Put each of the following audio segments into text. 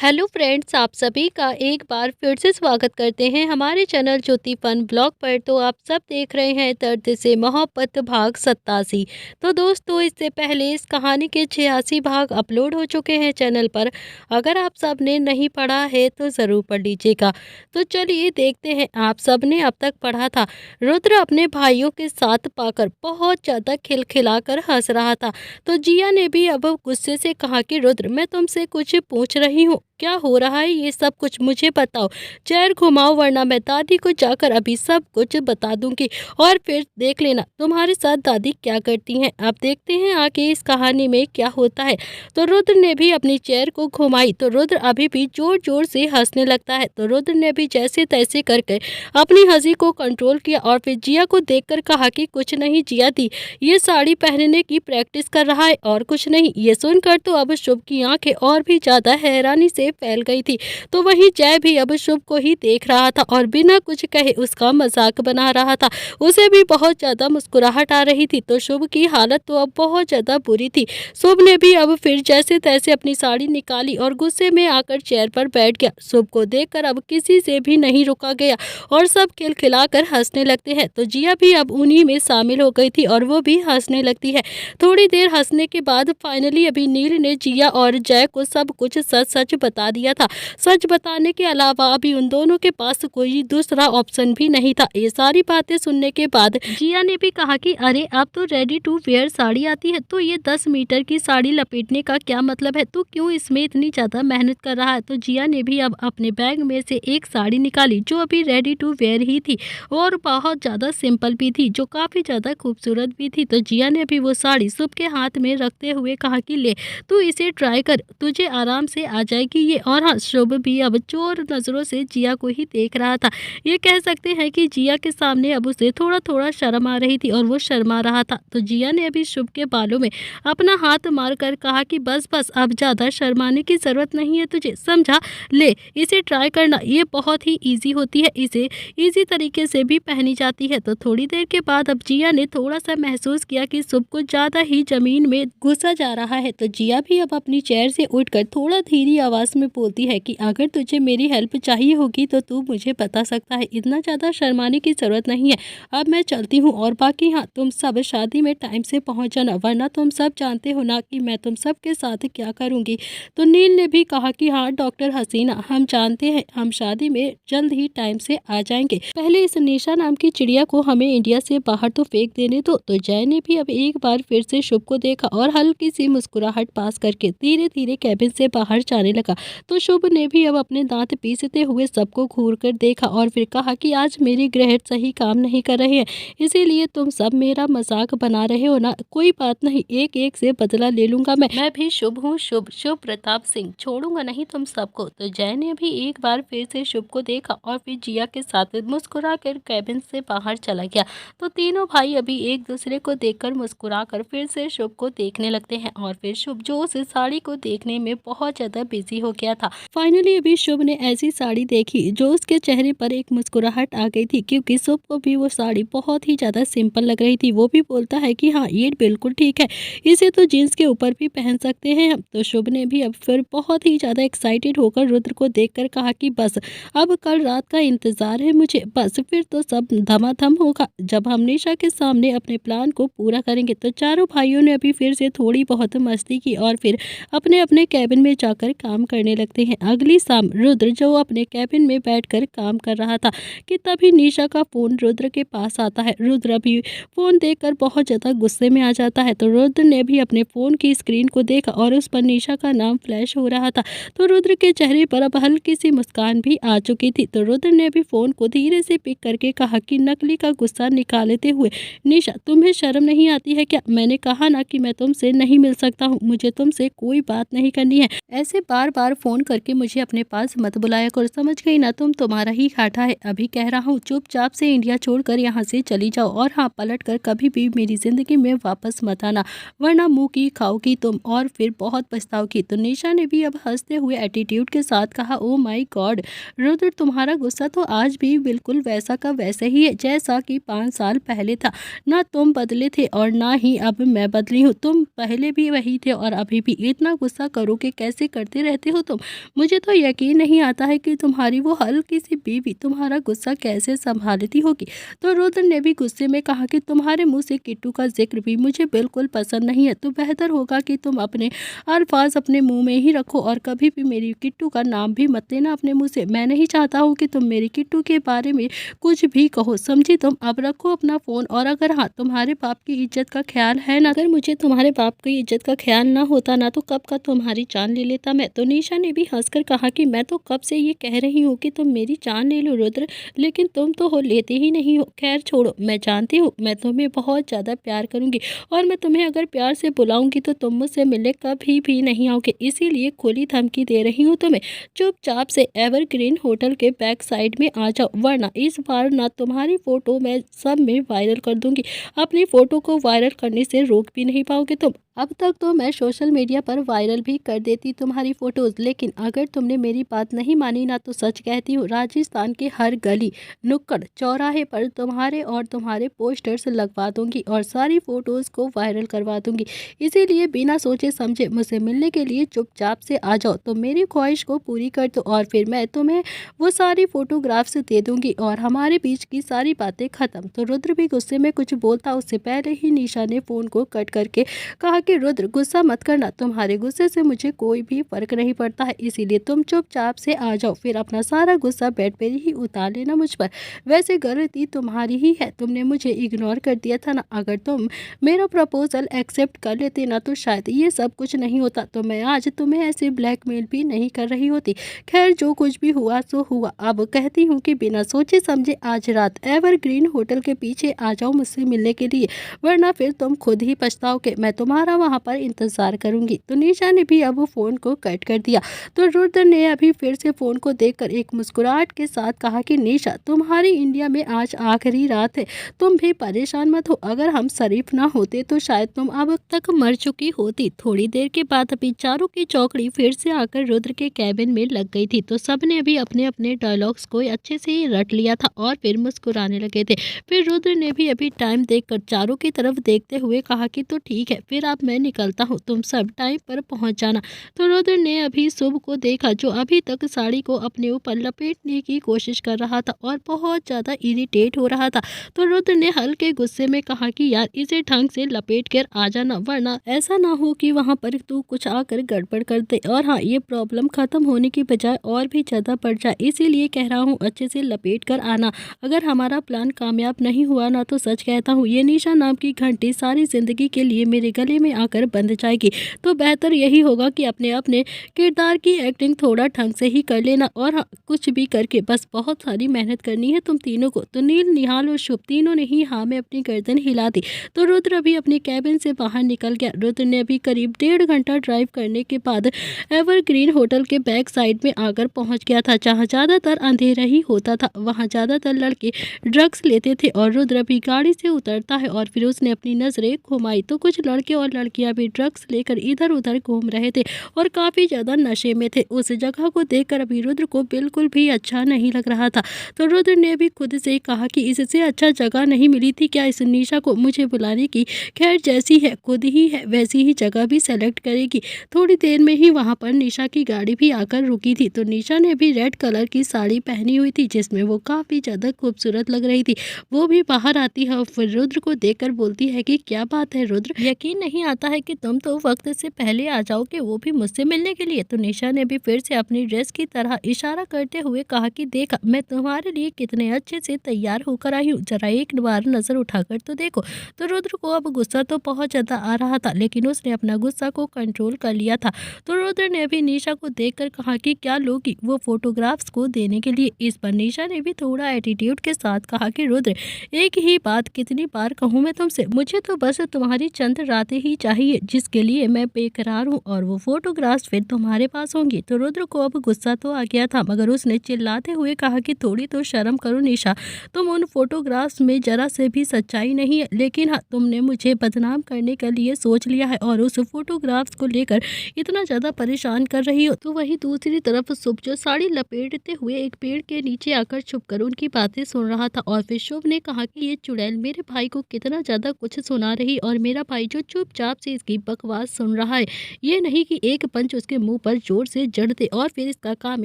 Hello friends, आप सभी का एक बार फिर से स्वागत करते हैं हमारे चैनल ज्योति फन ब्लॉग पर। तो आप सब देख रहे हैं दर्द से मोहब्बत भाग 87। तो दोस्तों, इससे पहले इस कहानी के 86 भाग अपलोड हो चुके हैं चैनल पर। अगर आप सब ने नहीं पढ़ा है तो ज़रूर पढ़ लीजिएगा। तो चलिए देखते हैं आप सब ने अब तक पढ़ा था। रुद्र अपने भाइयों के साथ पाकर बहुत ज़्यादा खिलखिलाकर हंस रहा था। तो जिया ने भी अब गुस्से से कहा कि रुद्र, मैं तुमसे कुछ पूछ रही हूँ, क्या हो रहा है ये सब कुछ मुझे बताओ। चेयर घुमाओ वरना मैं दादी को जाकर अभी सब कुछ बता दूंगी और फिर देख लेना तुम्हारे साथ दादी क्या करती हैं। अब देखते हैं आगे इस कहानी में क्या होता है। तो रुद्र ने भी अपनी चेयर को घुमाई तो रुद्र अभी भी जोर जोर से हंसने लगता है। तो रुद्र ने भी जैसे तैसे करके अपनी हंसी को कंट्रोल किया और फिर जिया को देखकर कहा कि कुछ नहीं जिया दी, ये साड़ी पहनने की प्रैक्टिस कर रहा है और कुछ नहीं। ये सुनकर तो अब शुभ की आंखें और भी ज्यादा हैरानी से फैल गई थी। तो वहीं जय भी अब शुभ को ही देख रहा था और बिना कुछ कहे उसका मजाक बना रहा था। उसे भी बहुत ज्यादा मुस्कुराहट आ रही थी। तो शुभ की हालत तो अब बहुत ज्यादा बुरी थी। शुभ ने भी अब फिर जैसे तैसे अपनी साड़ी निकाली और गुस्से में आकर चेयर पर बैठ गया। शुभ को देखकर अब किसी से भी नहीं रुका गया और सब खिलखिलाकर हंसने लगते हैं। तो जिया भी अब उन्हीं में शामिल हो गई थी और वो भी हंसने लगती है। थोड़ी देर हंसने के बाद फाइनली अभी नील ने जिया और जय को सब कुछ सच सच बता दिया था। सच बताने के अलावा अभी उन दोनों के पास कोई दूसरा ऑप्शन भी नहीं था। ये सारी बातें सुनने के बाद जिया ने भी कहा कि अरे, अब तो रेडी टू वेयर साड़ी आती है, तो ये 10 मीटर की साड़ी लपेटने का क्या मतलब है? तू क्यों इसमें इतनी ज्यादा मेहनत कर रहा है? तो जिया ने भी अब अपने बैग में से एक साड़ी निकाली जो अभी रेडी टू वेयर ही थी और बहुत ज्यादा सिंपल भी थी, जो काफी ज्यादा खूबसूरत भी थी। तो जिया ने भी वो साड़ी शुभ के हाथ में रखते हुए कहा कि ले, तू इसे ट्राई कर, तुझे आराम से आ जाएगी ये। और हाँ, शुभ भी अब चोर नजरों से जिया को ही देख रहा था। ये कह सकते हैं कि जिया के सामने अब उसे थोड़ा थोड़ा शर्म आ रही थी और वो शर्मा रहा था। तो जिया ने अभी शुभ के बालों में अपना हाथ मार कर कहा कि बस बस, अब ज्यादा शर्माने की जरूरत नहीं है तुझे, समझा? ले, इसे ट्राई करना, ये बहुत ही ईजी होती है, इसे इजी तरीके से भी पहनी जाती है। तो थोड़ी देर के बाद अब जिया ने थोड़ा सा महसूस किया कि शुभ को ज्यादा ही जमीन में घुसा जा रहा है। तो जिया भी अब अपनी चेयर से उठकर थोड़ा धीरी आवाज में बोलती है कि अगर तुझे मेरी हेल्प चाहिए होगी तो तू मुझे बता सकता है, इतना ज्यादा शर्माने की जरूरत नहीं है। अब मैं चलती हूँ और बाकी हाँ, तुम सब शादी में टाइम से पहुंच जाना, वरना तुम सब जानते हो ना कि मैं तुम सब के साथ क्या करूंगी। तो नील ने भी कहा कि हाँ डॉक्टर हसीना, हम जानते हैं, हम शादी में जल्द ही टाइम से आ जाएंगे। पहले इस निशा नाम की चिड़िया को हमें इंडिया से बाहर तो फेंक देने दो। तो जय ने भी अब एक बार फिर से शुभ को देखा और हल्की सी मुस्कुराहट पास करके धीरे धीरे कैबिन से बाहर जाने लगा। तो शुभ ने भी अब अपने दांत पीसते हुए सबको घूर कर देखा और फिर कहा कि आज मेरी ग्रहण सही काम नहीं कर रहे हैं, इसीलिए तुम सब मेरा मजाक बना रहे हो ना। कोई बात नहीं, एक एक से बदला ले लूंगा मैं भी शुभ हूँ, शुभ शुभ प्रताप सिंह, छोड़ूंगा नहीं तुम सबको। तो जय ने भी एक बार फिर से शुभ को देखा और फिर जिया के साथ मुस्कुरा कर कैबिन से बाहर चला गया। तो तीनों भाई अभी एक दूसरे को देखकर मुस्कुरा कर फिर से शुभ को देखने लगते हैं और फिर शुभ जो उस साड़ी को देखने में बहुत ज्यादा बिजी हो गया था। फाइनली अभी शुभ ने ऐसी साड़ी देखी जो उसके चेहरे पर एक मुस्कुराहट आ गई थी, क्योंकि शुभ को भी वो साड़ी बहुत ही ज्यादा सिंपल लग रही थी। वो भी बोलता है कि हाँ, ये बिल्कुल ठीक है, इसे तो जीन्स के ऊपर भी पहन सकते हैं हम। तो शुभ ने भी अब फिर बहुत ही ज्यादा एक्साइटेड होकर रुद्र को देखकर कहा कि बस अब कल रात का इंतजार है मुझे, बस फिर तो सब धमाधम होगा जब हम निशा के सामने अपने प्लान को पूरा करेंगे। तो चारों भाइयों ने अभी फिर से थोड़ी बहुत मस्ती की और फिर अपने अपने कैबिन में जाकर काम करने लगते हैं। अगली शाम रुद्र जो अपने कैबिन में बैठकर काम कर रहा था कि तभी निशा का फोन रुद्र के पास आता है। रुद्र अभी फोन देखकर बहुत ज्यादा गुस्से में आ जाता है। तो रुद्र ने भी अपने फोन की स्क्रीन को देखा और उस पर निशा का नाम फ्लैश हो रहा था। तो रुद्र के चेहरे पर अब हल्की सी मुस्कान भी आ चुकी थी। तो रुद्र ने भी फोन को धीरे से पिक करके कहा कि नकली का गुस्सा निकालते हुए, निशा तुम्हें शर्म नहीं आती है क्या? मैंने कहा ना कि मैं तुमसे नहीं मिल सकता हूँ, मुझे तुमसे कोई बात नहीं करनी है। ऐसे बार बार फोन करके मुझे अपने पास मत बुलाया करो, समझ गई ना? तुम तुम्हारा ही घाटा है। अभी कह रहा हूँ चुपचाप से इंडिया छोड़कर यहाँ से चली जाओ और हाँ, पलट कर कभी भी मेरी जिंदगी में वापस मत आना, वरना मुंह की खाओगी तुम और फिर बहुत पछताओगी। तो निशा ने भी अब हंसते हुए एटीट्यूड के साथ कहा, ओ माई गॉड रुद्र, तुम्हारा गुस्सा तो आज भी बिल्कुल वैसा का वैसा ही है जैसा कि 5 साल पहले था। ना तुम बदले थे और ना ही अब मैं बदली हूँ, तुम पहले भी वही थे और अभी भी। इतना गुस्सा करोगे कैसे करते रहते हो तुम। मुझे तो यकीन नहीं आता है कि तुम्हारी वो हल्की सी बीवी तुम्हारा गुस्सा कैसे संभालती होगी। तो रुद्र ने भी गुस्से में कहा कि तुम्हारे मुंह से किट्टू का जिक्र भी मुझे बिल्कुल पसंद नहीं है, तो बेहतर होगा कि तुम अपने अल्फाज अपने मुंह में ही रखो और कभी भी मेरी किट्टू का नाम भी मत लेना अपने मुंह से। मैं नहीं चाहता हूँ कि तुम मेरी किट्टू के बारे में कुछ भी कहो, समझी तुम। अब रखो अपना फ़ोन, और अगर हाँ तुम्हारे बाप की इज्जत का ख्याल है ना, अगर मुझे तुम्हारे बाप की इज्जत का ख्याल ना होता ना, तो कब का तुम्हारी जान ले लेता मैं। तो निशा ने भी हंसकर कहा कि मैं तो कब से ये कह रही हूँ कि तुम मेरी जान ले लो रुद्र, लेकिन तुम तो हो लेते ही नहीं हो। खैर छोड़ो, मैं जानती हूँ मैं तुम्हें बहुत ज़्यादा प्यार करूँगी, और मैं तुम्हें अगर प्यार से बुलाऊंगी तो तुम मुझसे मिलने कभी भी नहीं आओगे, इसीलिए खुली धमकी दे रही हूँ तुम्हें। चुपचाप से एवरग्रीन होटल के बैक साइड में आ जाओ, वरना इस बार ना तुम्हारी फ़ोटो मैं सब में वायरल कर दूंगी। अपनी फ़ोटो को वायरल करने से रोक भी नहीं पाओगे तुम। अब तक तो मैं सोशल मीडिया पर वायरल भी कर देती तुम्हारी फ़ोटोज़, लेकिन अगर तुमने मेरी बात नहीं मानी ना, तो सच कहती हूँ राजस्थान के हर गली नुक्कड़ चौराहे पर तुम्हारे और तुम्हारे पोस्टर्स लगवा दूंगी और सारी फ़ोटोज़ को वायरल करवा दूंगी। इसीलिए बिना सोचे समझे मुझसे मिलने के लिए चुपचाप से आ जाओ, तो मेरी ख्वाहिश को पूरी कर दो और फिर मैं तुम्हें वो सारी फ़ोटोग्राफ्स दे दूंगी और हमारे बीच की सारी बातें ख़त्म। तो रुद्र भी गुस्से में कुछ बोलता उससे पहले ही निशा ने फ़ोन को कट करके कहा कि रुद्र गुस्सा मत करना, तुम्हारे गुस्से से मुझे कोई भी फर्क नहीं पड़ता है, इसीलिए तुम चुपचाप से आ जाओ, फिर अपना सारा गुस्सा बेड पर ही उतार लेना मुझ पर। वैसे गलती तुम्हारी ही है, तुमने मुझे इग्नोर कर दिया था ना। अगर तुम मेरा प्रपोजल एक्सेप्ट कर लेते ना, तो शायद ये सब कुछ नहीं होता, तो मैं आज तुम्हें ऐसे ब्लैकमेल भी नहीं कर रही होती। खैर जो कुछ भी हुआ सो हुआ। अब कहती हूँ कि बिना सोचे समझे आज रात एवरग्रीन होटल के पीछे आ जाओ मुझसे मिलने के लिए, वरना फिर तुम खुद ही पछताओगे। मैं तुम्हारा वहाँ पर इंतजार करूंगी। तो निशा ने भी अब फोन को कट कर दिया। तो रुद्र ने अभी फिर से फोन को देखकर एक मुस्कुराहट के साथ कहा कि निशा तुम्हारी इंडिया में आज आखिरी रात है, तुम भी परेशान मत हो। अगर हम शरीफ ना होते तो शायद तुम अब तक मर चुकी होती। थोड़ी देर के बाद अभी चारों की चौकड़ी फिर से आकर रुद्र के कैबिन में लग गई थी। तो सबने अभी अपने अपने डायलॉग्स को अच्छे से ही रट लिया था और फिर मुस्कुराने लगे थे। फिर रुद्र ने भी अभी टाइम देखकर चारों की तरफ देखते हुए कहा कि तो ठीक है, फिर अब मैं निकलता हूँ, तुम सब टाइम पर पहुँच जाना। तो रुद्र ने अभी शुभ को देखा, जो अभी तक साड़ी को अपने ऊपर लपेटने की कोशिश कर रहा था और बहुत ज़्यादा इरिटेट हो रहा था। तो रुद्र ने हल्के गुस्से में कहा कि यार इसे ढंग से लपेट कर आ जाना, वरना ऐसा ना हो कि वहाँ पर तू कुछ आकर गड़बड़ कर दे, और हाँ ये प्रॉब्लम खत्म होने की बजाय और भी ज़्यादा बढ़ जाए, इसीलिए कह रहा हूँ अच्छे से लपेट कर आना। अगर हमारा प्लान कामयाब नहीं हुआ ना, तो सच कहता हूँ ये निशा नाम की घंटी सारी ज़िंदगी के लिए मेरे गले में आकर बंध जाएगी। तो बेहतर यही होगा कि अपने अपने किरदार की एक्टिंग थोड़ा ढंग से ही कर लेना, और हाँ, कुछ भी करके बस बहुत सारी मेहनत करनी है तुम तीनों को। तो नील, निहाल और शुभ तीनों ने ही हाँ में अपनी गर्दन हिला दी। तो रुद्र अभी अपनी कैबिन से बाहर निकल गया। रुद्र ने अभी करीब 1.5 घंटा ड्राइव करने के बाद एवरग्रीन होटल के बैक साइड में आकर पहुंच गया था, जहां ज़्यादातर अंधेरा ही होता था। वहां ज़्यादातर लड़के ड्रग्स लेते थे। और रुद्र अभी गाड़ी से उतरता है और फिर उसने अपनी नज़रें घुमाई, तो कुछ लड़के और लड़कियां भी ड्रग्स लेकर इधर उधर घूम रहे थे और काफ़ी ज़्यादा नशे में थे। उस जगह को देखकर अभी रुद्र को बिल्कुल भी अच्छा नहीं लग रहा था। तो रुद्र ने भी खुद से कहा कि इससे अच्छा जगह नहीं मिली थी क्या इस निशा को मुझे बुलाने की। खैर जैसी है खुद ही है वैसी ही जगह भी सेलेक्ट करेगी। थोड़ी देर में ही वहाँ पर निशा की गाड़ी भी आकर रुकी थी। तो निशा ने भी रेड कलर की साड़ी पहनी हुई थी, जिसमें वो काफ़ी ज़्यादा खूबसूरत लग रही थी। वो भी बाहर आती है और फिर रुद्र को देखकर बोलती है कि क्या बात है रुद्र, यकीन नहीं आता है कि तुम तो वक्त से पहले आ जाओगे, वो भी मुझसे मिलने के लिए। तो निशा ने भी फिर से अपनी ड्रेस की तरह इशारा करते हुए कहा कि देखा मैं तुम्हारे लिए कितने अच्छे से तैयार होकर आई हूँ, जरा एक बार नजर उठाकर तो देखो। तो रुद्र को अब गुस्सा तो बहुत ज्यादा आ रहा था, लेकिन उसने अपना गुस्सा को कंट्रोल कर लिया था। तो रुद्र ने भी निशा को देखकर कहा कि क्या लोगी वो फोटोग्राफ्स को देने के लिए। इस पर निशा ने भी थोड़ा एटीट्यूड के साथ कहा कि रुद्र एक ही बात कितनी बार कहूँ मैं तुमसे, मुझे तो बस तुम्हारी चंद रातें ही चाहिए जिसके लिए मैं बेकरार हूँ, और वो फोटोग्राफ्स फिर तुम्हारे पास होंगी। तो रुद्र को अब गुस्सा तो आ गया था, मगर उसने चिल्लाते हुए कहा कि थोड़ी तो शर्म करो निशा, तुम उन फोटोग्राफ्स में जरा से भी सच्चाई नहीं है, लेकिन हाँ तुमने मुझे बदनाम करने के लिए सोच लिया है और उस फोटोग्राफ्स को लेकर इतना ज़्यादा परेशान कर रही हो। तो वही दूसरी तरफ शुभ जो साड़ी लपेटते हुए एक पेड़ के नीचे आकर छुप कर उनकी बातें सुन रहा था, और फिर शुभ ने कहा कि ये चुड़ैल मेरे भाई को कितना ज़्यादा कुछ सुना रही, और मेरा भाई जो चुपचाप से इसकी बकवास सुन रहा है, ये नहीं कि एक पंच उसके मुंह पर पर जोर से जड़ दे और फिर इसका काम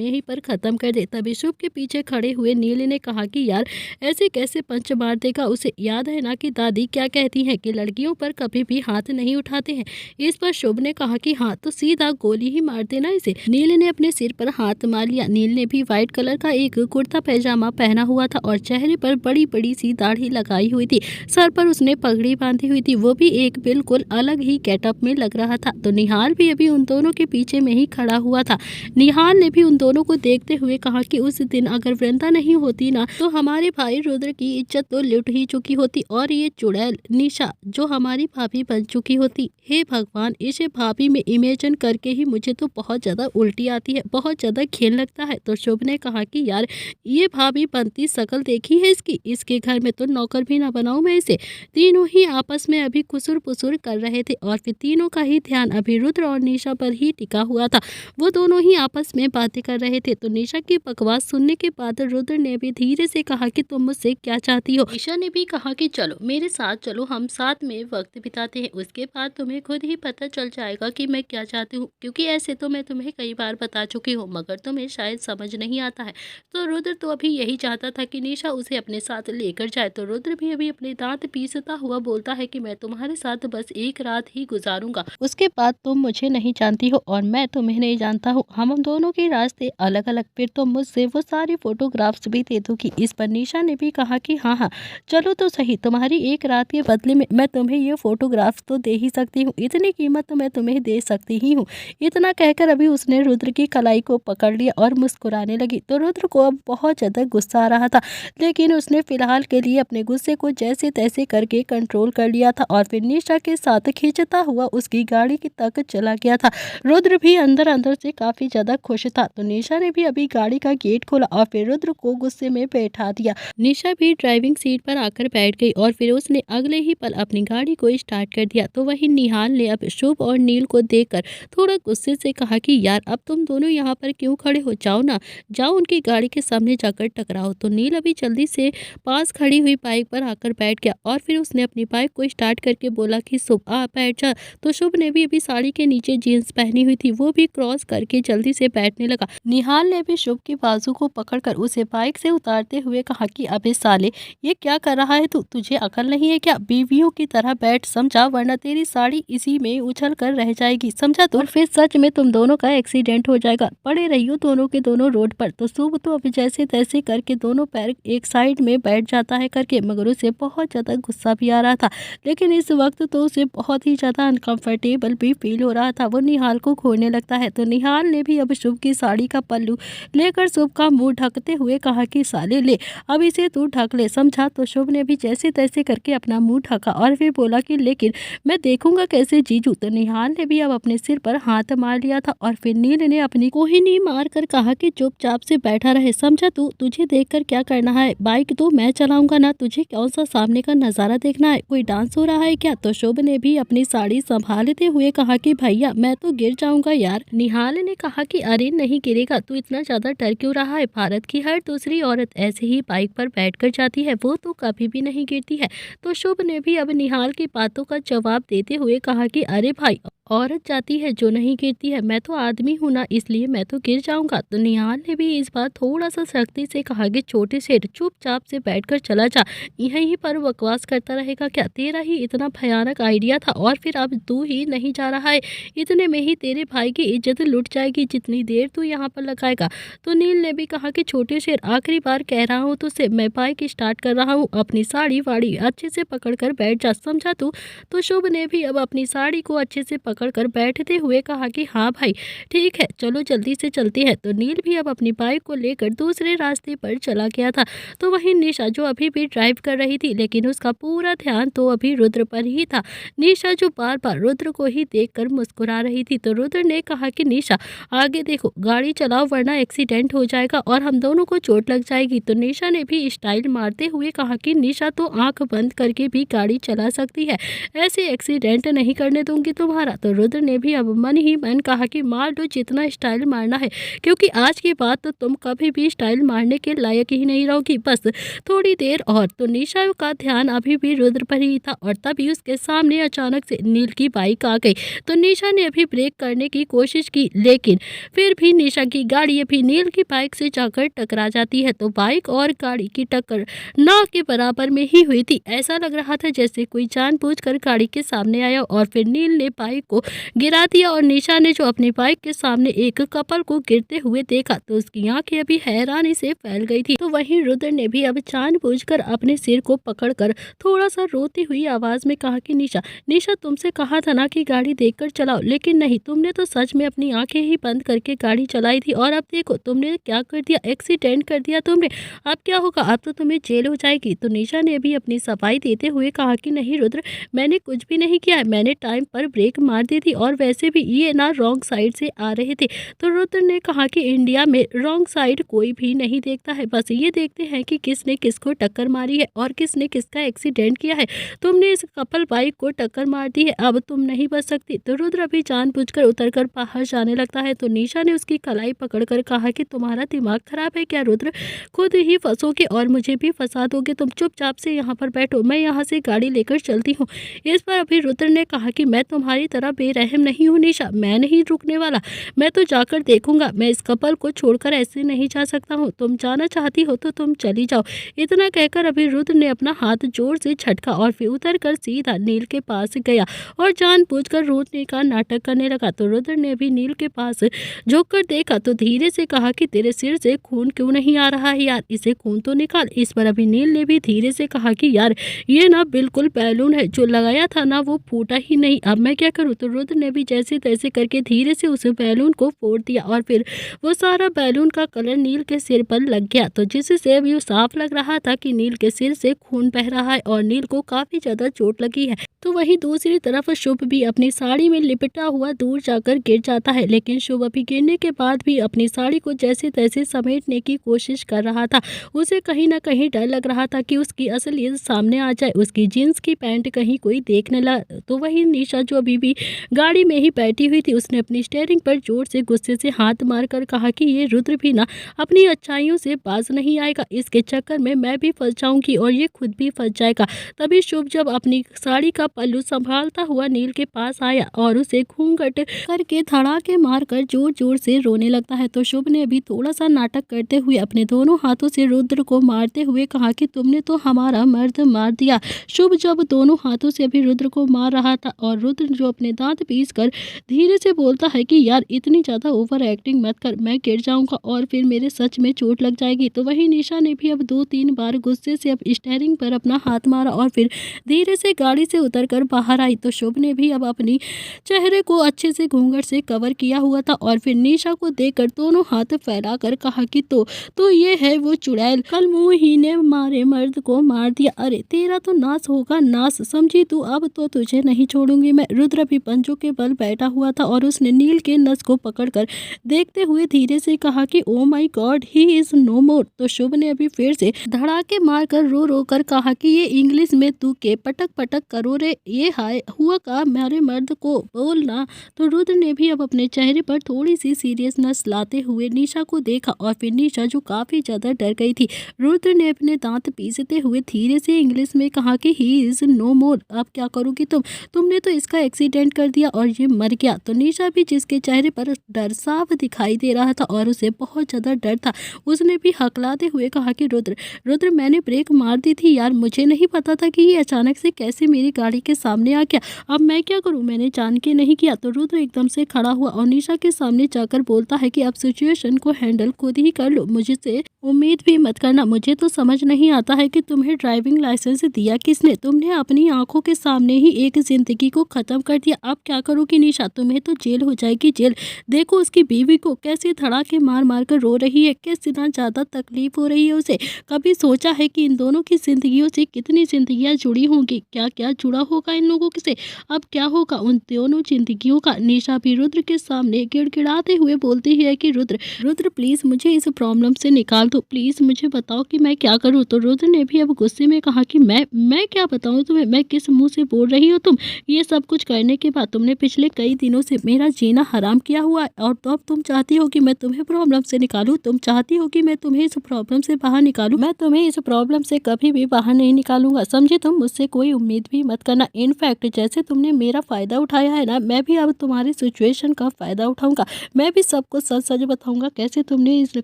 यहीं पर खत्म कर दे। तभी शुभ के पीछे खड़े हुए नील ने कहा कि यार ऐसे कैसे पंच मार देगा, उसे याद है ना कि दादी क्या कहती हैं कि लड़कियों पर कभी भी हाथ नहीं उठाते हैं। इस पर शुभ ने कहा कि हाँ तो सीधा गोली ही मार देना इसे। नील ने अपने सिर पर हाथ मार लिया। नील ने भी व्हाइट कलर का एक कुर्ता पैजामा पहना हुआ था और चेहरे पर बड़ी बड़ी सी दाढ़ी लगाई हुई थी। सर पर उसने पगड़ी बांधी हुई थी, वो भी एक बिल्कुल अलग ही गेटअप में लग रहा था। तो निहाल भी अभी उन दोनों के पीछे में ही खड़ा हुआ था। निहाल ने भी उन दोनों को देखते हुए कहा कि उस दिन अगर वृंदा नहीं होती ना तो हमारे भाई रुद्र की इज्जत तो लुट ही चुकी होती और ये चुड़ैल निशा जो हमारी भाभी बन चुकी होती। हे भगवान, इसे भाभी में इमेजिन करके ही मुझे तो बहुत ज्यादा उल्टी आती है, बहुत ज्यादा खेल लगता है। तो शुभ ने कहा कि यार ये भाभी बनती शकल देखी है इसकी, इसके घर में तो नौकर भी ना बनाऊं मैं इसे। तीनों ही आपस में अभी कुसुर पुसुर कर रहे थे और फिर तीनों का ही ध्यान अभी रुद्र और निशा पर ही टिका हुआ था। वो दोनों ही आपस में बातें कर रहे थे। तो निशा की बकवास सुनने के बाद रुद्र ने भी धीरे से कहा कि तुम मुझसे क्या चाहती हो। निशा ने भी कहा कि चलो मेरे साथ चलो, हम साथ में वक्त बिताते हैं, उसके बाद तुम्हें खुद ही पता चल जाएगा कि मैं क्या चाहती हूँ, क्योंकि ऐसे तो मैं तुम्हें कई बार बता चुकी हूँ मगर तुम्हें शायद समझ नहीं आता है। तो रुद्र तो अभी यही चाहता था कि निशा उसे अपने साथ लेकर जाए। तो रुद्र भी अभी अपने दांत पीसता हुआ बोलता है कि मैं तुम्हारे साथ बस एक रात ही गुजारूंगा, उसके बाद तुम मुझे नहीं जानती हो और मैं तुम्हें नहीं जानता हूँ, हम दोनों के रास्ते अलग अलग, फिर तुम मुझसे वो सारी फोटोग्राफ्स भी दे दोगी। इस पर निशा ने भी कहा कि हाँ हाँ चलो तो सही, तुम्हारी एक रात के बदले में मैं तुम्हें ये फोटोग्राफ्स तो दे ही सकती हूँ, इतनी कीमत तो मैं तुम्हें दे सकती ही हूँ। इतना कहकर अभी उसने रुद्र की कलाई को पकड़ लिया और मुस्कुराने लगी। तो रुद्र को अब बहुत ज्यादा गुस्सा आ रहा था, लेकिन उसने फिलहाल के लिए अपने गुस्से को जैसे तैसे करके कंट्रोल कर लिया था और फिर निशा के साथ खींचता हुआ उसकी गाड़ी की तक चला गया था। रुद्र भी अंदर अंदर से काफी ज्यादा खुश था। तो निशा ने भी अभी गाड़ी का गेट खोला और फिर रुद्र को गुस्से में बैठा दिया। निशा भी ड्राइविंग सीट पर आकर बैठ गई और फिर उसने अगले ही पल अपनी गाड़ी को स्टार्ट कर दिया। तो वही निहाल ने अब शुभ और नील को देखकर थोड़ा गुस्से से कहा कि यार अब तुम दोनों यहाँ पर क्यों खड़े हो, जाओ ना, जाओ उनकी गाड़ी के सामने जाकर टकराओ। तो नील अभी जल्दी से पास खड़ी हुई बाइक पर आकर बैठ गया और फिर उसने अपनी बाइक को स्टार्ट करके बोला कि शुभ आ बैठ जा। तो शुभ ने भी अभी साड़ी के नीचे जीन्स पहनी हुई थी, वो भी क्रॉस करके जल्दी से बैठने लगा। निहाल ने भी शुभ की बाजू को पकड़कर उसे बाइक से उतारते हुए कहा कि अबे साले ये क्या कर रहा है तू, तुझे अकल नहीं है क्या, बीवियों की तरह बैठ समझा, वरना तेरी साड़ी इसी में उछल कर रह जाएगी समझा। तो फिर सच में तुम दोनों का एक्सीडेंट हो जाएगा, पड़े रहियो दोनों के दोनों रोड पर। तो शुभ तो अभी जैसे तैसे करके दोनों पैर एक साइड में बैठ जाता है करके, मगर उसे बहुत ज्यादा गुस्सा भी आ रहा था, लेकिन इस वक्त तो उसे बहुत ही ज्यादा अनकंफर्टेबल भी फील हो रहा था। वो निहाल को खोने लगता है। तो निहाल ने भी अब शुभ की साड़ी का पल्लू लेकर शुभ का मुंह ढकते हुए कहा कि साले ले अब इसे तू ढक ले समझा। तो शुभ ने भी जैसे तैसे करके अपना मुंह ढका और फिर बोला कि लेकिन मैं देखूंगा कैसे जीजू। तो निहाल ने भी अब अपने सिर पर हाथ मार लिया था और फिर नील ने अपनी कोहिनी मार कर कहा कि चुपचाप से बैठा रहे समझा, तू तुझे देखकर क्या करना है, बाइक तो मैं चलाऊंगा ना, तुझे कौन सा सामने का नजारा देखना है, कोई डांस हो रहा है क्या। तो शुभ ने भी अपनी साड़ी संभालते हुए कहा कि भैया मैं तो गिर जाऊंगा यार। निहाल ने कहा कि अरे नहीं गिरेगा, तू इतना ज्यादा डर क्यों रहा है, भारत की हर दूसरी औरत ऐसे ही बाइक पर बैठकर जाती है, वो तो कभी भी नहीं गिरती है। तो शुभ ने भी अब निहाल की बातों का जवाब देते हुए कहा कि अरे भाई औरत जाती है जो नहीं गिरती है, मैं तो आदमी हूँ ना, इसलिए मैं तो गिर जाऊंगा। तो निहाल ने भी इस बार थोड़ा सा सख्ती से कहा कि छोटे सेठ चुपचाप से बैठकर चला जा, यहीं पर बकवास करता रहेगा क्या, तेरा ही इतना भयानक आइडिया था और फिर अब तू ही नहीं जा रहा है, इतने में ही तेरे भाई की इज्जत लुट जाएगी जितनी देर तू यहाँ पर लगाएगा। तो नील ने भी कहा कि छोटे शेर आखिरी बार कह रहा हूँ तुझसे, मैं बाइक स्टार्ट कर रहा हूँ, अपनी साड़ी वाड़ी अच्छे से पकड़ कर बैठ जा समझा तू। तो शुभ ने भी अब अपनी साड़ी को अच्छे से पकड़कर बैठते हुए कहा कि हाँ भाई ठीक है चलो जल्दी से चलते हैं। तो नील भी अब अपनी बाइक को लेकर दूसरे रास्ते पर चला गया था। तो वहीं निशा जो अभी भी ड्राइव कर रही थी, लेकिन उसका पूरा ध्यान तो अभी रुद्र पर ही था। निशा जो बार बार रुद्र को ही देखकर मुस्कुरा रही थी। तो रुद्र ने कहा कि निशा आगे देखो, गाड़ी चलाओ वरना एक्सीडेंट हो जाएगा और हम दोनों को चोट लग जाएगी। तो निशा ने भी स्टाइल मारते हुए कहा कि निशा तो आंख बंद करके भी गाड़ी चला सकती है, ऐसे एक्सीडेंट नहीं करने दूंगी तुम्हारा। तो रुद्र ने भी अब मन ही मन कहा कि मार दो जितना स्टाइल मारना है, क्योंकि आज के बाद तो तुम कभी भी स्टाइल मारने के लायक ही नहीं रहोगी, बस थोड़ी देर और। तो निशा का ध्यान अभी भी रुद्र पर ही था और तभी उसके सामने अचानक से नील की बाइक आ गई। तो निशा ने अभी ब्रेक करने की कोशिश कोशिश की, लेकिन फिर भी निशा की गाड़ी अभी नील की बाइक से जाकर टकरा जाती है। तो बाइक और गाड़ी की टक्कर ना के बराबर में ही हुई थी। ऐसा लग रहा था जैसे कोई जानबूझकर गाड़ी के सामने आया और फिर नील ने बाइक को गिरा दिया और निशा ने जो अपनी बाइक के सामने एक कपल को गिरते हुए देखा तो उसकी आंखें अभी हैरानी से फैल गई थी। तो वहीं रुद्र ने भी अब जानबूझकर अपने सिर को पकड़कर थोड़ा सा रोती हुई आवाज में कहा कि निशा निशा तुमसे कहा था ना कि गाड़ी देखकर चलाओ, लेकिन नहीं, तुमने तो सच में अपनी आंखें ही बंद करके गाड़ी चलाई थी और अब देखो तुमने क्या कर दिया, एक्सीडेंट कर दिया तुमने। अब क्या होगा, अब तो तुम्हें जेल हो जाएगी। तो निशा ने भी अपनी सफाई देते हुए कहा कि नहीं रुद्र, मैंने कुछ भी नहीं किया है, मैंने टाइम पर ब्रेक मार दी थी और वैसे भी ये ना रॉन्ग साइड से आ रहे थे। तो रुद्र ने कहा कि इंडिया में रॉन्ग साइड कोई भी नहीं देखता है, बस ये देखते हैं कि किसने किसको टक्कर मारी है और किसने किसका एक्सीडेंट किया है। तुमने इस कपल बाइक को टक्कर मार दी है, अब तुम नहीं बच सकती। तो रुद्र अभी जानबूझकर उतरकर बाहर जाने लगता है। तो निशा ने उसकी कलाई पकड़कर कहा कि तुम्हारा दिमाग खराब है क्या रुद्र, खुद ही फंसोगे और मुझे भी फंसा दोगे, तुम चुपचाप से यहाँ पर बैठो, मैं यहाँ से गाड़ी लेकर चलती हूँ। इस पर अभी रुद्र ने कहा कि मैं तुम्हारी तरह बेरहम नहीं हूँ निशा, मैं नहीं रुकने वाला, मैं तो जाकर देखूंगा, मैं इस कपल को छोड़कर ऐसे नहीं जा सकता हूँ, तुम जाना चाहती हो तो तुम चली जाओ। इतना कहकर अभी रुद्र ने अपना हाथ जोर से झटका और फिर उतरकर सीधा नील के पास गया और जानबूझकर रोने का नाटक करने लगा। तो रुद्र ने भी नील के पास झुककर देखा तो धीरे से कहा कि तेरे सिर से खून क्यों नहीं आ रहा है यार, इसे खून तो निकाल। इस पर अभी नील ने भी धीरे से कहा कि यार ये ना बिल्कुल बैलून है, जो लगाया था ना वो फूटा ही नहीं, अब मैं क्या करूँ। तो रुद्र ने भी जैसे तैसे करके धीरे से उस बैलून को फोड़ दिया और फिर वो सारा बैलून का कलर नील के सिर पर लग गया। तो जिससे अभी साफ लग रहा था कि नील के सिर से खून बह रहा है और नील को काफी ज्यादा चोट लगी है। तो वहीं दूसरी तरफ शुभ भी अपनी साड़ी में लिपटा हुआ दूर जाकर गिर जाता है, लेकिन शुभ अभी गिरने के बाद भी अपनी साड़ी को जैसे तैसे समेटने की कोशिश कर रहा था। उसे कहीं ना कहीं डर लग रहा था कि उसकी असलियत सामने आ जाए, उसकी जीन्स की पैंट कहीं कोई देखने लगा। तो वहीं निशा जो अभी भी गाड़ी में ही बैठी हुई थी, उसने अपनी स्टीयरिंग पर जोर से गुस्से से हाथ मारकर कहा कि ये रुद्र भी ना अपनी अच्छाइयों से बाज नहीं आएगा, इसके चक्कर में मैं भी फंस जाऊंगी और ये खुद भी फंस जाएगा। तभी शुभ जब अपनी साड़ी का पल्लू संभालता हुआ नील के पास आया और उसे घूंघट करके धड़ाके मारकर जोर जोर से रोने लगता है। तो शुभ ने भी थोड़ा सा नाटक करते हुए अपने दोनों हाथों से रुद्र को मारते हुए कहा कि तुमने तो हमारा मर्द मार दिया। शुभ जब दोनों हाथों से अभी रुद्र को मार रहा था और रुद्र जो अपने दांत पीस कर धीरे से बोलता है कि यार इतनी ज्यादा ओवर एक्टिंग मत कर, मैं गिर जाऊंगा और फिर मेरे सच में चोट लग जाएगी। तो वहीं निशा ने भी अब 2-3 बार गुस्से से अब स्टीयरिंग पर अपना हाथ मारा और फिर धीरे से गाड़ी से उतरकर बाहर आई। तो शुभ ने भी अब अपनी चेहरे को अच्छे से घूंघट से कवर किया हुआ था और फिर निशा को देखकर दोनों हाथ फैलाकर कहा कि तो ये है वो चुड़ैल, कल मुँह ही ने मारे मर्द को मार दिया, अरे तेरा तो नाश होगा नाश, समझी तू, अब तो तुझे नहीं छोड़ूंगी मैं। रुद्र भी पंजों के बल बैठा हुआ था और उसने नील के नस को पकड़कर देखते हुए धीरे से कहा कि oh my god he is no more. तो शुभ ने अभी फिर से धड़ाके मारकर रो रो कर कहा कि ये इंग्लिश में तू के पटक पटक करो रे, ये हाय हुआ का मेरे मर्द को बोलना। तो रुद्र ने भी अब अपने चेहरे पर थोड़ी सी सीरियसनेस लाते हुए निशा को देखा और फिर निशा जो काफी ज्यादा डर गई थी, रुद्र ने अपने दांत पीसते हुए धीरे से इंग्लिश में कहा कि ही इज नो मोर, अब क्या करोगी तुमने तो इसका एक्सीडेंट कर दिया और ये मर गया। तो निशा भी जिसके चेहरे पर डर साफ दिखाई दे रहा था और उसे बहुत ज्यादा डर था, उसने भी हकलाते हुए कहा कि रुद्र मैंने ब्रेक मार दी थी यार, मुझे नहीं पता था कि ये अचानक से कैसे मेरी गाड़ी के सामने आ गया, अब मैं क्या करूं, मैंने जान के नहीं किया। तो रुद्र एकदम से खड़ा हुआ और निशा के सामने जाकर बोलता है कि अब सिचुएशन को हैंडल खुद ही कर लो, मुझे से उम्मीद भी मत करना, मुझे तो समझ नहीं आता है कि तुम्हें ड्राइविंग लाइसेंस दिया किसने, तुमने अपनी आंखों के सामने ही एक जिंदगी को खत्म कर दिया, अब क्या करोगी निशा, तुम्हें तो जेल हो जाएगी जेल। देखो उसकी बीवी को कैसे धड़ाके मार मार कर रो रही है, कितना ज्यादा तकलीफ हो रही है उसे, कभी सोचा है कि इन दोनों की जिंदगियों से कितनी जिंदगियां जुड़ी होंगी, क्या क्या जुड़ा होगा इन लोगों से, अब क्या होगा उन दोनों जिंदगियों का। निशा भी रुद्र के सामने गिड़गिड़ाते हुए बोलती है कि रुद्र प्लीज मुझे इस प्रॉब्लम से निकाल दो, प्लीज मुझे बताओ कि मैं क्या करूं। तो रुद्र ने भी अब गुस्से में कहा कि मैं क्या बताऊं तुम्हें, मैं किस मुंह से बोल रही हो तुम, ये सब कुछ करने के बाद तुमने पिछले कई दिनों से मेरा जीना हराम किया हुआ है और तो अब तुम चाहती हो कि मैं तुम्हें प्रॉब्लम से निकालूं, तुम चाहती हो कि मैं तुम्हें इस प्रॉब्लम से बाहर निकालूं, मैं तुम्हें इस प्रॉब्लम से कभी भी बाहर नहीं निकालूंगा, समझे तुम, मुझसे कोई उम्मीद भी मत करना। वरना इनफैक्ट जैसे तुमने मेरा फ़ायदा उठाया है ना, मैं भी अब तुम्हारी सिचुएशन का फ़ायदा उठाऊंगा। मैं भी सबको सच सच बताऊंगा कैसे तुमने इस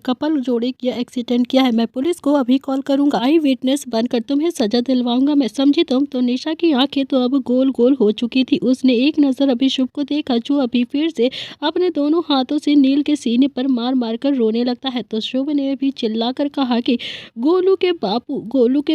कपल जोड़े किया एक्सीडेंट किया है। मैं पुलिस को अभी कॉल करूंगा, आई विटनेस बनकर तुम्हें सजा दिलवाऊंगा मैं, समझी तुम। तो निशा की आंखें तो अब गोल गोल हो चुकी थी। उसने एक नज़र अभी शुभ को देखा जो अभी फिर से अपने दोनों हाथों से नील के सीने पर मार मार कर रोने लगता है। तो शुभ ने भी चिल्लाकर कहा कि गोलू के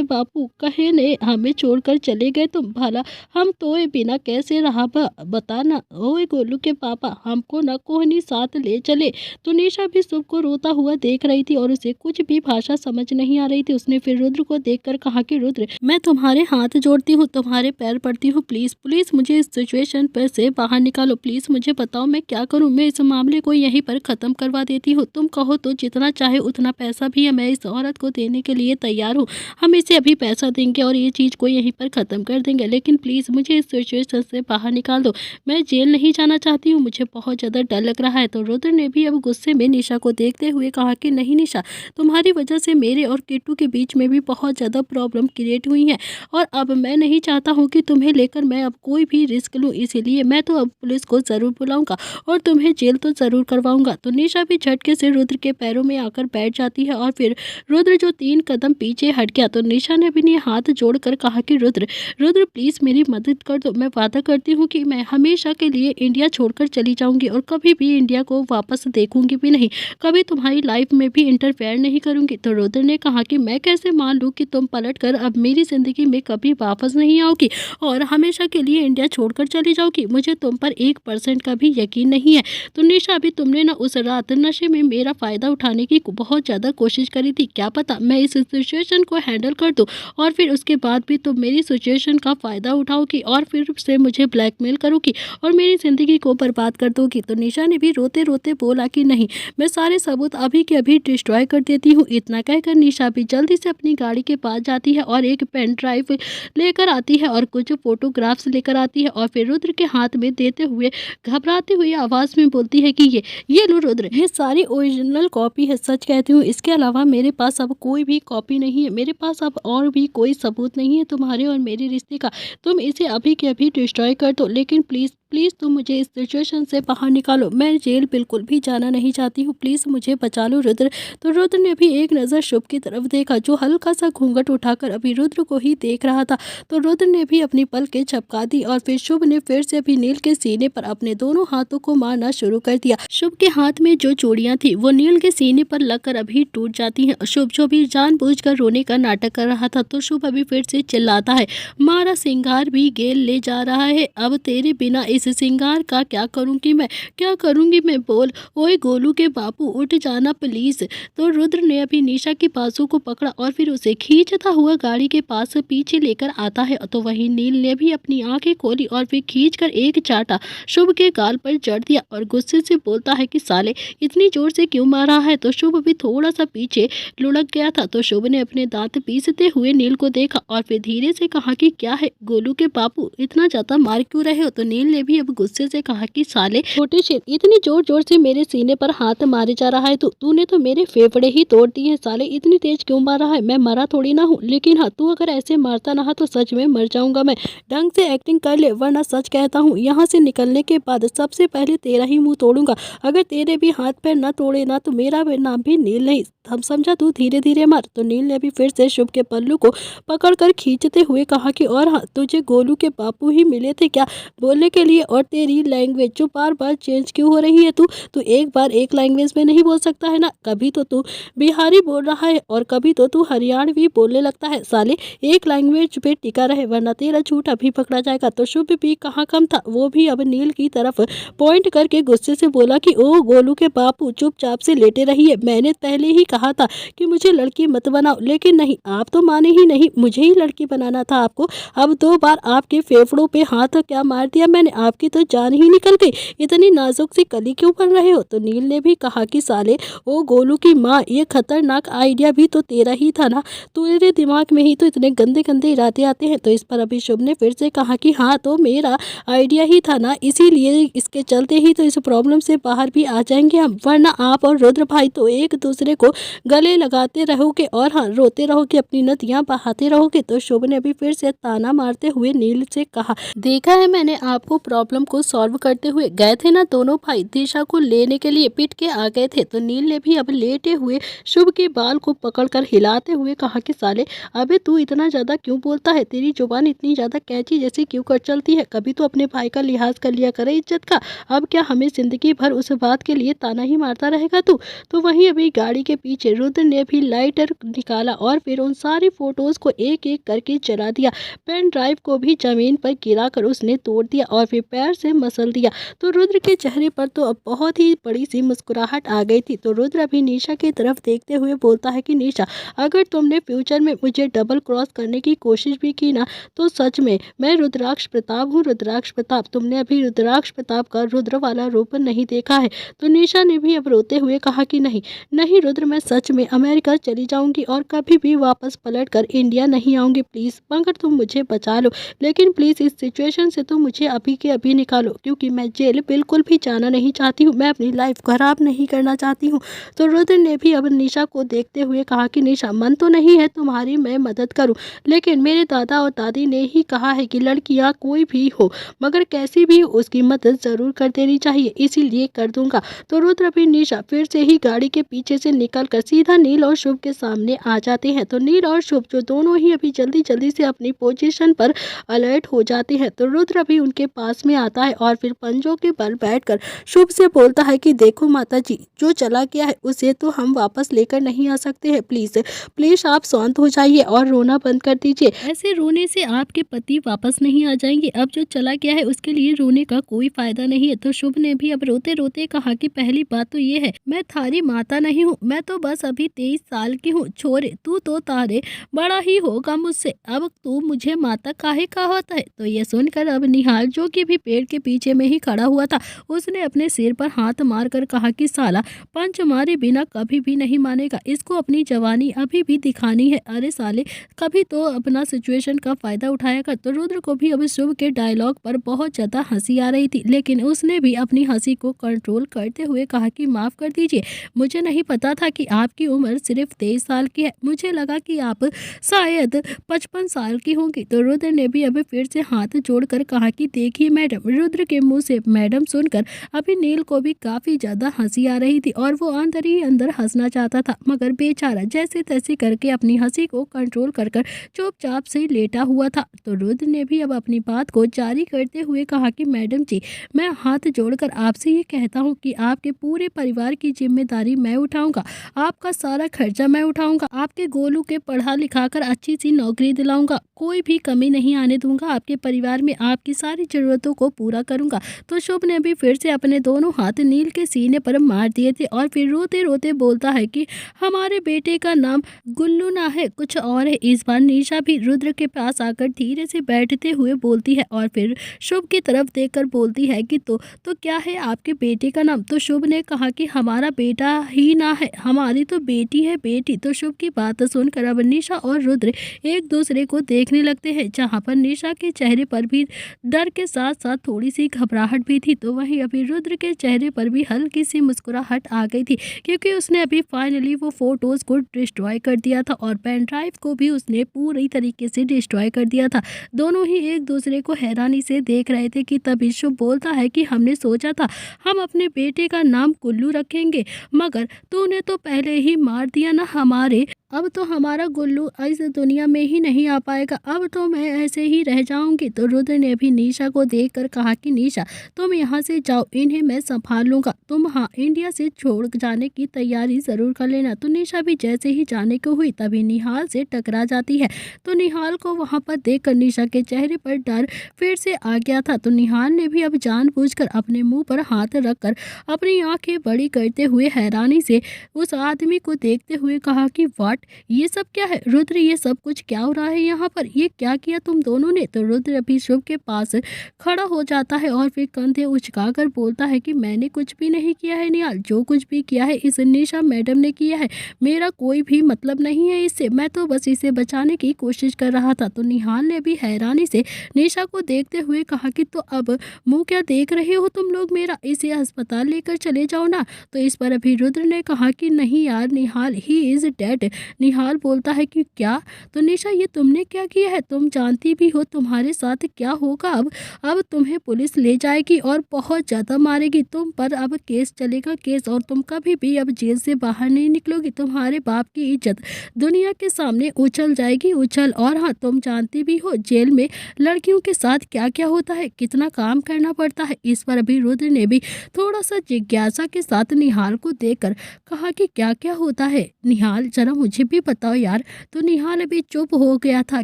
बापू कहे ने हमें छोड़कर चले गए, तुम भला हम तोए बिना कैसे रहा बताना। ओए गोलू के पापा, हमको न कोहनी साथ ले चले। तो निशा भी शुभ को रोता हुआ देख रही थी और उसे कुछ भी भाषा समझ नहीं आ रही थी। उसने फिर रुद्र को देखकर कहा कि रुद्र, मैं तुम्हारे हाथ जोड़ती हूँ, तुम्हारे पैर पड़ती हूँ, प्लीज प्लीज मुझे इस सिचुएशन पर से बाहर निकालो। प्लीज मुझे बताओ मैं क्या करूँ। मैं इस मामले को यहीं पर खत्म करवा देती हूँ। तुम कहो तो जितना चाहे उतना पैसा भी है, मैं इस औरत को देने के लिए तैयार हूँ। हम इसे अभी पैसा देंगे और ये चीज़ को यहीं पर ख़त्म कर देंगे, लेकिन प्लीज़ मुझे इस सिचुएशन से बाहर निकाल दो। मैं जेल नहीं जाना चाहती हूँ, मुझे बहुत ज़्यादा डर लग रहा है। तो रुद्र ने भी अब गुस्से में निशा को देखते हुए कहा कि नहीं निशा, तुम्हारी वजह से मेरे और किट्टू के बीच में भी बहुत ज़्यादा प्रॉब्लम क्रिएट हुई है और अब मैं नहीं चाहता हूँ कि तुम्हें लेकर मैं अब कोई भी रिस्क लूँ। इसीलिए मैं तो अब पुलिस को ज़रूर बुलाऊंगा और तुम्हें जेल तो ज़रूर करवाऊंगा। तो निशा भी झटके से रुद्र के पैरों में आकर बैठ जाती है और फिर रुद्र जो 3 कदम पीछे हट गया तो निशा ने भी हाथ जोड़कर कहा कि रुद्र रुद्र प्लीज़ मेरी मदद कर दो। मैं वादा करती हूँ कि मैं हमेशा के लिए इंडिया छोड़कर चली जाऊंगी और कभी भी इंडिया को वापस देखूंगी भी नहीं, कभी तुम्हारी लाइफ में भी इंटरफेयर नहीं करूंगी। तो रुद्र ने कहा कि मैं कैसे मान लूँ कि तुम पलट कर अब मेरी ज़िंदगी में कभी वापस नहीं आओगी और हमेशा के लिए इंडिया छोड़कर चली जाओगी। मुझे तुम पर 1% का भी यकीन नहीं है। तो निशा अभी तुमने ना उस रात नशे में मेरा फ़ायदा उठाने की बहुत ज़्यादा कोशिश करी थी, क्या पता मैं इस सिचुएशन को हैंडल कर दूँ और फिर उसके बाद भी तुम मेरी सिचुएशन का फ़ायदा उठाओगी और फिर से मुझे ब्लैकमेल करोगी और मेरी ज़िंदगी को बर्बाद कर दोगी। तो निशा ने भी रोते रोते बोला कि नहीं, मैं सारे सबूत अभी के अभी डिस्ट्रॉय कर देती हूँ। इतना कहकर निशा भी जल्दी से अपनी गाड़ी के पास जाती है और एक पेन ड्राइव लेकर आती है और कुछ फोटोग्राफ्स लेकर आती है और फिर रुद्र के हाथ में देते हुए घबराती हुई आवाज़ में बोलती है कि ये लो रुद्र, ये सारी ओरिजिनल कॉपी है, सच कहती हूँ। इसके अलावा मेरे पास अब कोई भी कॉपी नहीं है, मेरे पास अब और भी कोई सबूत नहीं है तुम्हारे और मेरे रिश्ते का। तुम इसे अभी के अभी डिस्ट्रॉय कर दो, लेकिन प्लीज़ प्लीज़ तुम मुझे इस सिचुएशन से बाहर निकालो। मैं जेल बिल्कुल भी जाना नहीं चाहती हूँ, प्लीज़ मुझे बचा लो रुद्र। तो रुद्र ने भी एक नज़र शुभ की तरफ देखा जो हल्का सा घूंघट उठाकर अभी रुद्र को ही देख रहा था। तो रुद्र ने भी अपनी पलकें झपका दी और फिर शुभ ने फिर से अभी नील के सीने पर अपने दोनों हाथों को मारना शुरू कर दिया। शुभ के हाथ में जो चूड़ियाँ थी वो नील के सीने पर लगकर अभी टूट जाती हैं। शुभ जो भी जानबूझकर रोने का नाटक कर रहा था तो शुभ अभी फिर से चिल्लाता है, मारा सिंगार भी गेल ले जा रहा है, अब तेरे बिना इस सिंगार का क्या करूँगी मैं, क्या करूँगी मैं, बोल। ओए गोलू के बापू उठ जाना प्लीज़। तो रुद्र ने अभी निशा की बाजू को पकड़ा और फिर उसे खींचता हुआ गाड़ी के पास पीछे लेकर आता है। तो वहीं नील ने भी अपनी आंखें खोली और फिर खींचकर एक चाटा शुभ के गाल पर जड़ दिया और गुस्से से बोलता है कि साले इतनी जोर से क्यों मारा है। तो शुभ भी थोड़ा सा पीछे लुढ़क गया था। तो शुभ ने अपने दांत पीसते हुए नील को देखा और फिर धीरे से कहा कि क्या है गोलू के बापू, इतना ज्यादा मार क्यों रहे हो। तो नील ने भी अब गुस्से से कहा कि साले छोटे शेर, इतनी जोर जोर से मेरे सीने पर हाथ मारे जा रहा है, तूने तो मेरे फेफड़े ही तोड़ दिए हैं साले, इतनी तेज क्यों मार रहा है। मैं मरा थोड़ी ना हूँ, लेकिन हाँ तू अगर ऐसे मारता ना तो सच में मर जाऊंगा मैं। ढंग से एक्टिंग कर ले वरना सच कहता हूँ यहाँ से निकलने के बाद सबसे पहले तेरा ही मुंह तोड़ूंगा। अगर तेरे भी हाथ पैर न तोड़े ना तो मेरा नाम भी नील नहीं, हम समझा, तू धीरे धीरे मार। तो नील ने भी फिर से शुभ के पल्लू को पकड़कर खींचते हुए कहा कि और हाँ, तुझे गोलू के बापू ही मिले थे क्या बोलने के लिए, और तेरी लैंग्वेज जो बार बार चेंज क्यों हो रही है, तू एक बार एक लैंग्वेज में नहीं बोल सकता है ना, कभी तो तू बिहारी बोल रहा है और कभी तो तू हरियाणवी बोलने लगता है। साले एक लैंग्वेज पे टिका रहे वरना तेरा झूठ अभी पकड़ा जाएगा। तो शुभ भी कहाँ कम था, वो भी अब नील की तरफ पॉइंट करके गुस्से से बोला कि ओ गोलू के बापू चुपचाप से लेटे रहिए, मैंने पहले ही कहा था कि मुझे लड़की मत बनाओ, लेकिन नहीं, आप तो माने ही नहीं, मुझे ही लड़की बनाना था आपको। अब 2 बार आपके फेफड़ों पे हाथ क्या मार दिया मैंने, आपकी तो जान ही निकल गई, इतनी नाजुक सी कली क्यों बन रहे हो। तो नील ने भी कहा कि साले ओ गोलू की माँ, ये खतरनाक आइडिया भी तो तेरा ही था ना, तेरे दिमाग में ही तो इतने गंदे गंदे इरादे आते हैं। तो इस पर अभी शुभ ने फिर से कहा कि हाँ, तो मेरा आइडिया ही था ना, इसीलिए इसके चलते ही तो इस प्रॉब्लम से बाहर भी आ जाएंगे हम, वरना आप और रुद्र भाई तो एक दूसरे को गले लगाते रहोगे और हाँ रोते रहोगे, अपनी नदियां बहाते रहोगे। तो शुभ ने भी फिर से ताना मारते हुए नील से कहा, देखा है मैंने आपको प्रॉब्लम को सॉल्व करते हुए, गए थे ना दोनों भाई दिशा को लेने के लिए, पिट के आ गए थे। तो नील ने भी अब लेटे हुए शुभ के बाल को पकड़कर हिलाते हुए कहा कि साले अबे तू इतना ज्यादा क्यों बोलता है, तेरी जुबान इतनी ज्यादा कैंची जैसी क्यों कर चलती है, कभी तो अपने भाई का लिहाज कर लिया करे इज्जत का, अब क्या हमें जिंदगी भर उस बात के लिए ताना ही मारता रहेगा तू। तो वहीं अभी गाड़ी के पीछे रुद्र ने भी लाइटर निकाला और फिर उन सारी फोटोज को एक एक करके जला दिया, पेन ड्राइव को भी जमीन पर गिराकर उसने तोड़ दिया और फिर पैर से मसल दिया। तो रुद्र के चेहरे पर तो अब बहुत ही बड़ी सी मुस्कुराहट आ गई थी। तो रुद्र अभी निशा की तरफ देखते हुए बोलता है कि निशा, अगर तुमने फ्यूचर में मुझे डबल क्रॉस करने की कोशिश भी की ना, तो सच में मैं रुद्राक्ष प्रताप हूँ, रुद्राक्ष प्रताप। तुमने अभी रुद्राक्ष प्रताप का रुद्र वाला रूप नहीं देखा है। तो निशा ने भी अब रोते हुए कहा कि नहीं नहीं रुद्र, मैं सच में अमेरिका चली जाऊंगी और कभी भी वापस पलट कर इंडिया नहीं आऊंगी, प्लीज मगर तुम मुझे बचा लो, लेकिन प्लीज इस सिचुएशन से तुम मुझे अभी के अभी निकालो, क्योंकि मैं जेल बिल्कुल भी जाना नहीं चाहती हूँ, मैं अपनी लाइफ खराब नहीं करना चाहती हूँ। तो रुद्र ने भी अब निशा को देखते हुए कहा कि निशा, मन तो नहीं है तुम्हारी मैं मदद करूं, लेकिन मेरे दादा और दादी ने ही कहा है कि लड़कियां कोई भी हो मगर कैसी भी उसकी मदद जरूर कर देनी चाहिए, इसीलिए कर दूंगा। तो रुद्र भी निशा फिर से ही गाड़ी के पीछे से निकलकर सीधा नील और शुभ के सामने आ जाते हैं। तो नील और शुभ जो दोनों ही अभी जल्दी जल्दी से अपनी पोजीशन पर अलर्ट हो जाते हैं। तो रुद्र भी उनके पास में आता है और फिर पंजों के बल बैठकर शुभ से बोलता है कि देखो माता जी, जो चला गया है उसे तो हम वापस लेकर नहीं आ सकते हैं, प्लीज प्लीज आप शांत हो जाइए और रोना बंद कर दीजिए, ऐसे रोने से आपके पति वापस नहीं आ जाएंगे, अब जो चला गया है उसके लिए रोने का कोई फायदा नहीं है। तो शुभ ने भी अब रोते रोते कहा कि पहली बात तो ये है, मैं थारी माता नहीं हूँ, मैं तो बस अभी 23 साल की हूँ, छोरे तू तो तारे बड़ा ही होगा मुझसे, अब तू मुझे माता काहे कहा होता है। तो ये सुनकर अब निहाल जो कि भी पेड़ के पीछे में ही खड़ा हुआ था, उसने अपने सिर पर हाथ मार कर कहा कि साला पंच मारे बिना कभी भी नहीं मानेगा, इसको अपनी जवानी अभी भी दिखानी है, अरे साले कभी तो अपना सिचुएशन का फायदा उठाएगा। तो रुद्र को भी अब शुभ के डायलॉग पर बहुत ज्यादा हंसी आ रही थी, लेकिन उसने भी अपनी हंसी को कंट्रोल करते हुए कहा कि माफ कर दीजिए, मुझे नहीं पता था कि आपकी उम्र सिर्फ 23 साल की है, मुझे लगा कि आप शायद 55 साल की होंगी। तो रुद्र ने भी अभी फिर से हाथ जोड़कर कहा कि देखिए मैडम। रुद्र के मुंह से मैडम सुनकर अभी नील को भी काफी ज्यादा हंसी आ रही थी और वो अंदर ही अंदर हंसना चाहता था, मगर बेचारा जैसे तैसे करके अपनी हंसी को कंट्रोल कर चुपचाप से लेटा हुआ था। तो रुद्र ने भी अब अपनी बात को जारी करते हुए कहा कि मैडम जी, मैं हाथ जोड़कर आपसे ये कहता हूँ कि आपके पूरे परिवार की जिम्मेदारी मैं उठाऊंगा, आपका सारा खर्चा मैं उठाऊंगा, आपके गोलू के पढ़ा लिखा कर अच्छी सी नौकरी दिलाऊंगा, कोई भी कमी नहीं आने दूंगा, आपके परिवार में आपकी सारी जरूरतों को पूरा करूंगा। तो शुभ ने भी फिर से अपने दोनों हाथ नील के सीने पर मार दिए थे और फिर रोते रोते बोलता है कि हमारे बेटे का नाम गुल्लू ना है, कुछ और है। इस बार निशा भी रुद्र के पास आकर धीरे से बैठते हुए बोलती है और फिर शुभ की तरफ देखकर बोलती है कि तो क्या है आपके बेटे का नाम। तो शुभ ने कहा कि हमारा बेटा ही ना है, हमारी तो बेटी है बेटी। तो शुभ की बात सुनकर अब निशा और रुद्र एक दूसरे को देखने लगते हैं, जहाँ पर निशा के चेहरे पर भी डर के साथ साथ थोड़ी सी घबराहट भी थी। तो वहीं अभी रुद्र के चेहरे पर भी हल्की सी मुस्कुराहट आ गई थी, क्योंकि उसने अभी फाइनली वो फोटोज को डिस्ट्रॉय कर दिया था और पेन ड्राइव को भी उसने पूरी तरीके से डिस्ट्रॉय कर दिया था। दोनों ही एक दूसरे को हैरानी से देख रहे थे कि तभी शुभ बोलता है कि हमने सोचा था हम अपने बेटे का नाम गुल्लू रखेंगे, मगर तूने तो पहले ही मार दिया ना हमारे, अब तो हमारा गुल्लू इस दुनिया में ही नहीं आ पाएगा, अब तो मैं ऐसे ही रह जाऊंगी। तो रुद्र ने भी निशा को देखकर कहा कि निशा तुम यहाँ से जाओ, इन्हें मैं संभाल लूंगा, तुम हाँ इंडिया से छोड़ जाने की तैयारी जरूर कर लेना। तो निशा भी जैसे ही जाने को हुई तभी निहाल से टकरा जाती है। तो निहाल को वहाँ पर देखकर निशा के चेहरे पर डर फिर से आ गया था। तो निहाल ने भी अब जानबूझकर अपने मुंह पर हाथ रखकर अपनी आंखें बड़ी करते हुए हैरानी से उस आदमी को देखते हुए कहा कि व्हाट, व्हाट, ये सब क्या है रुद्र, ये सब कुछ क्या हो रहा है यहाँ पर, ये क्या किया तुम दोनों ने। तो रुद्र अभी शुभ के पास खड़ा हो जाता है और फिर कंधे उचका कर बोलता है कि मैंने कुछ भी नहीं किया है निहाल, जो कुछ भी किया है इस निशा मैडम ने किया है, मेरा कोई भी मतलब नहीं है इससे, मैं तो बस इसे बचाने की कोशिश कर रहा था। तो निहाल ने भी हैरानी से निशा को देखते हुए कहा कि तो अब मुंह क्या देख रहे हो तुम लोग मेरा, इसे अस्पताल लेकर चले जाओ ना। तो इस पर अभी रुद्र ने कहा कि नहीं यार निहाल, ही इज डेड। निहाल बोलता है कि क्या, तो निशा ये तुमने क्या किया है, तुम जानती भी हो तुम्हारे साथ क्या होगा। अब तुम्हें पुलिस ले जाएगी और बहुत ज़्यादा मारेगी तुम पर, अब केस चलेगा केस, और तुम कभी भी अब जेल से बाहर नहीं निकलोगी, तुम्हारे बाप की इज्जत दुनिया के सामने उछल जाएगी उछल। और हाँ, तुम जानती भी हो जेल में लड़कियों के साथ क्या क्या होता है, कितना काम करना पड़ता है। इस पर अभी रुद्र ने भी थोड़ा सा जिज्ञासा के साथ निहाल को देखकर कहा कि क्या क्या होता है निहाल, जरा मुझे भी बताओ यार। तो निहाल अभी चुप हो गया था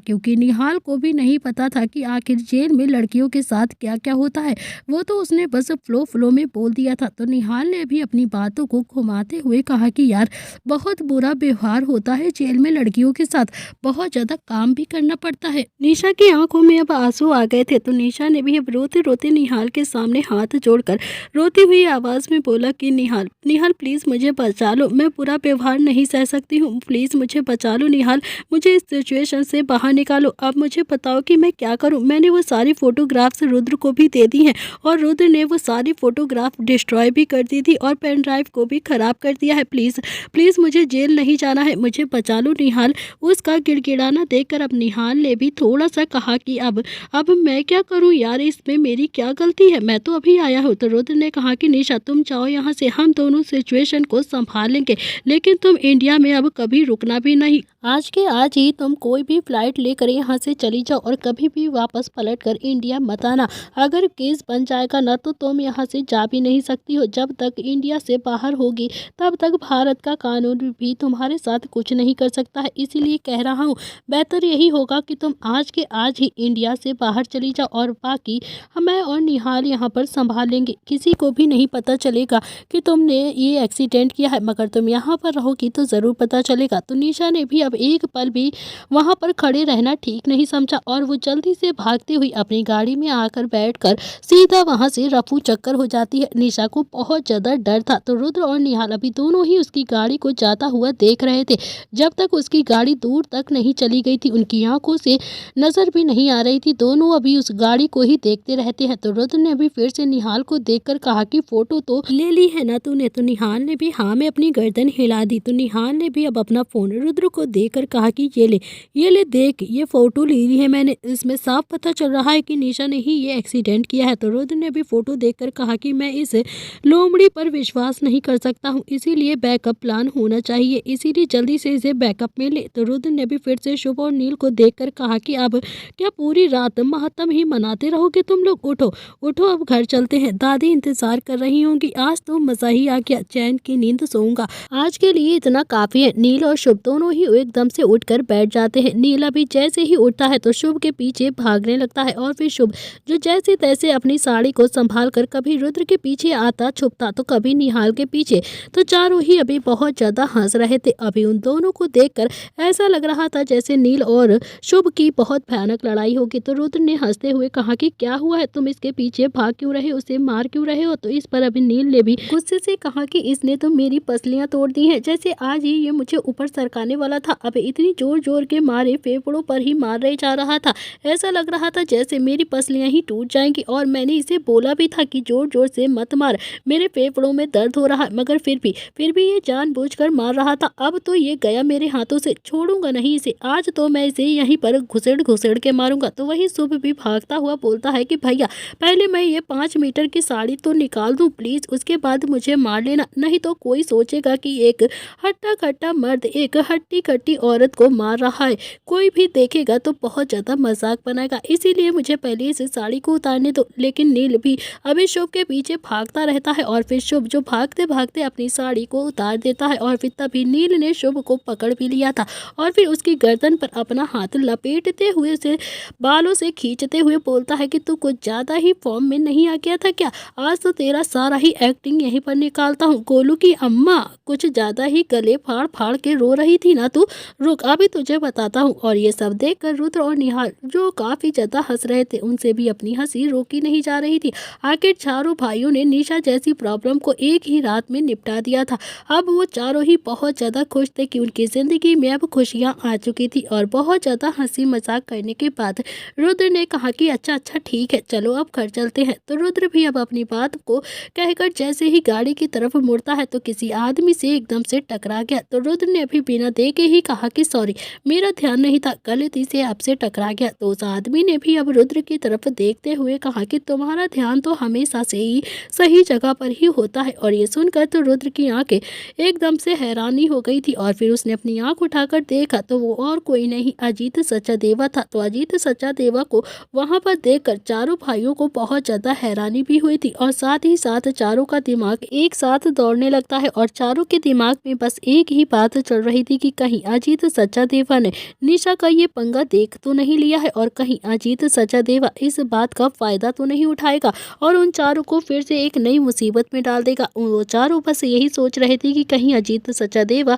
क्योंकि निहाल को भी नहीं पता था कि आखिर जेल में लड़कियों के साथ क्या क्या होता है, वो तो उसने बस फ्लो में बोल दिया था। तो निहाल ने भी अपनी बातों को घुमाते हुए कहा कि यार बहुत बुरा व्यवहार होता है जेल में लड़कियों के साथ, बहुत ज़्यादा काम भी करना पड़ता है। निशा की आंखों में अब आंसू आ गए थे, तो निशा ने भी अब रोते रोते निहाल के सामने हाथ जोड़कर रोती हुई आवाज़ में बोला कि निहाल निहाल प्लीज़ मुझे बचा लो, मैं बुरा व्यवहार नहीं सह सकती हूँ, प्लीज़ मुझे बचा लो निहाल, मुझे इस सिचुएशन से बाहर निकालो, अब मुझे बताओ कि मैं क्या करूँ। मैंने वो सारी फ़ोटोग्राफ्स रुद्र को भी दे दी हैं और रुद्र ने वो सारी फ़ोटोग्राफ डिस्ट्रॉय भी कर दी थी और पेन ड्राइव को भी ख़राब कर दिया है, प्लीज़ प्लीज़ मुझे जेल नहीं जाना है, मुझे बचा लो निहाल। उसका गिड़गिड़ाना देखकर अब निहाल ने भी थोड़ा सा कहा कि अब मैं क्या करूं यार, इसमें मेरी क्या गलती है, मैं तो अभी आया हूं। तो रुद्र ने कहा कि निशा तुम जाओ यहाँ से, हम दोनों सिचुएशन को संभाल लेंगे, लेकिन तुम इंडिया में अब कभी रुकना भी नहीं, आज के आज ही तुम कोई भी फ्लाइट लेकर यहाँ से चली जाओ और कभी भी वापस पलट कर इंडिया मत आना। अगर केस बन जाएगा ना तो तुम यहाँ से जा भी नहीं सकती हो, जब तक इंडिया से बाहर होगी तब तक भारत का कानून भी तुम्हारे साथ कुछ नहीं कर सकता है। इसीलिए कह रहा हूँ बेहतर यही होगा कि तुम आज के आज ही इंडिया से बाहर चली जाओ और बाकी मैं और निहाल यहाँ पर संभाल लेंगे, किसी को भी नहीं पता चलेगा कि तुमने ये एक्सीडेंट किया है, मगर तुम यहाँ पर रहोगी तो ज़रूर पता चलेगा। तो निशा ने भी अब एक पल भी वहाँ पर खड़े रहना ठीक नहीं समझा और वो जल्दी से भागती हुई अपनी गाड़ी में आकर बैठकर सीधा वहाँ से रफू चक्कर हो जाती है। निशा को बहुत ज़्यादा डर था, तो रुद्र और निहाल अभी दोनों ही उसकी गाड़ी को जाता हुआ देख रहे थे। जब तक उसकी गाड़ी दूर तक नहीं चली गई थी उनकी आंखों से नज़र भी नहीं आ रही थी, दोनों अभी उस गाड़ी को ही देखते रहते हैं। तो रुद्र ने अभी फिर से निहाल को देखकर कहा कि फोटो तो ले ली है ना तूने। तो निहाल ने भी हाँ में अपनी गर्दन हिला दी। तो निहाल ने भी अब अपना फ़ोन रुद्र को देकर कहा कि ये ले देख, ये फ़ोटो ली ली है मैंने, इसमें साफ पता चल रहा है कि निशा ने ही ये एक्सीडेंट किया है। तो रुद्र ने भी फ़ोटो देखकर कहा कि मैं इस लोमड़ी पर विश्वास नहीं कर सकता हूँ, इसीलिए बैकअप प्लान होना चाहिए, इसीलिए जल्दी से इसे बैकअप में ले। तो रुद्र ने भी फिर से शुभ और नील को देखकर कहा कि अब क्या पूरी रात मातम ही मनाते रहोगे तुम लोग, उठो उठो अब घर चलते हैं, दादी इंतजार कर रही होंगी, आज तो मजा ही आ गया, चैन की नींद सोऊंगा, आज के लिए इतना काफी है। नील और शुभ दोनों ही एकदम से उठकर बैठ जाते हैं। नीला भी जैसे ही उठता है तो शुभ के पीछे भागने लगता है और फिर शुभ जो जैसे तैसे अपनी साड़ी को संभाल कर कभी रुद्र के पीछे आता छुपता तो कभी निहाल के पीछे। तो चारों ही अभी बहुत ज्यादा हंस रहे थे। अभी उन दोनों को देखकर ऐसा लग रहा था जैसे नील और शुभ की बहुत भयानक लड़ाई होगी। तो रुद्र ने हंसते हुए कहा कि क्या हुआ है, तुम इसके पीछे भाग क्यों रहे हो, उसे मार क्यों रहे हो। तो इस पर अभी नील ने भी गुस्से से कहा कि इसने तो मेरी पसलियां तोड़ दी हैं, जैसे आज ही ये मुझे ऊपर सरकाने वाला था, अब इतनी जोर जोर के मारे फेफड़ों पर ही मार रहे जा रहा था, ऐसा लग रहा था जैसे मेरी पसलियां ही टूट जाएंगी। और मैंने इसे बोला भी था कि जोर जोर से मत मार, मेरे फेफड़ों में दर्द हो रहा है, मगर फिर भी ये जानबूझकर मार रहा था। अब तो ये गया मेरे हाथों से, छोड़ूंगा नहीं इसे, आज तो मैं इसे यहीं पर घुसेड़ घुसेड़ के मारूंगा। तो वही शुभ भी भागता हुआ बोलता है कि भैया पहले मैं ये 5 मीटर की साड़ी तो निकाल दूं प्लीज, उसके बाद मुझे मार लेना, नहीं तो कोई सोचेगा कि एक हट्टा कट्टा मर्द एक हट्टी कट्टी औरत को मार रहा है, कोई भी देखेगा तो बहुत ज्यादा मजाक बनाएगा, इसीलिए मुझे पहले इस साड़ी को उतारने दो। लेकिन नील भी अभी शुभ के पीछे भागता रहता है और फिर शुभ जो भागते भागते अपनी साड़ी को उतार देता है और फिर तभी नील ने शुभ को पकड़ भी लिया था और फिर उसकी गर्दन पर अपना हाथ लपेटते हुए उसे बालों से खींचते हुए बोलता है कि तू कुछ ज्यादा ही फॉर्म में नहीं आ गया था क्या, आज तो तेरा सारा ही एक्टिंग यहीं पर निकालता हूँ। गोलू की अम्मा कुछ ज्यादा ही गले फाड़ फाड़ के रो रही थी ना, तू रुक अभी तुझे बताता हूँ। और ये सब देखकर रुद्र और निहाल जो काफी ज्यादा हंस रहे थे, उनसे भी अपनी हंसी रोकी नहीं जा रही थी। आखिर चारों भाइयों ने निशा जैसी प्रॉब्लम को एक ही रात में निपटा दिया था। अब वो चारों ही बहुत ज्यादा खुश थे कि उनकी जिंदगी में अब खुशियां आ चुकी थी। और बहुत ज्यादा हंसी मजाक करने के बाद रुद्र ने कहा कि अच्छा ठीक है, चलो अब घर चलते हैं। तो रुद्र भी अब अपनी बात को कहकर जैसे ही गाड़ी की तरफ मुड़ता है तो किसी आदमी से एकदम से टकरा गया। तो रुद्र ने अभी बिना देखे ही कहा कि सॉरी, मेरा ध्यान नहीं था, गलती से आपसे टकरा गया। तो उस आदमी ने भी अब रुद्र की तरफ देखते हुए कहा कि तुम्हारा ध्यान तो हमेशा से ही सही जगह पर ही होता है। और ये सुनकर तो रुद्र की आंखें एकदम से हैरानी हो गई थी और फिर उसने अपनी आंख उठाकर देखा तो वो और कोई नहीं, अजीत सचादेवा था। तो अजीत सचादेवा को वहां पर देखकर चारों भाइयों को बहुत ज्यादा हैरानी भी हुई थी और साथ ही साथ चारों का दिमाग एक साथ दौड़ने लगता है। और चारों के दिमाग में बस एक ही बात चल रही थी कि कहीं अजीत सचादेवा ने निशा का ये पंगा देख तो नहीं लिया है और कहीं अजीत सचादेवा इस बात का फायदा तो नहीं उठाएगा और उन चारों को फिर से एक नई मुसीबत में डाल देगा। वो चारों बस यही सोच रहे थे कि कहीं अजीत सचादेवा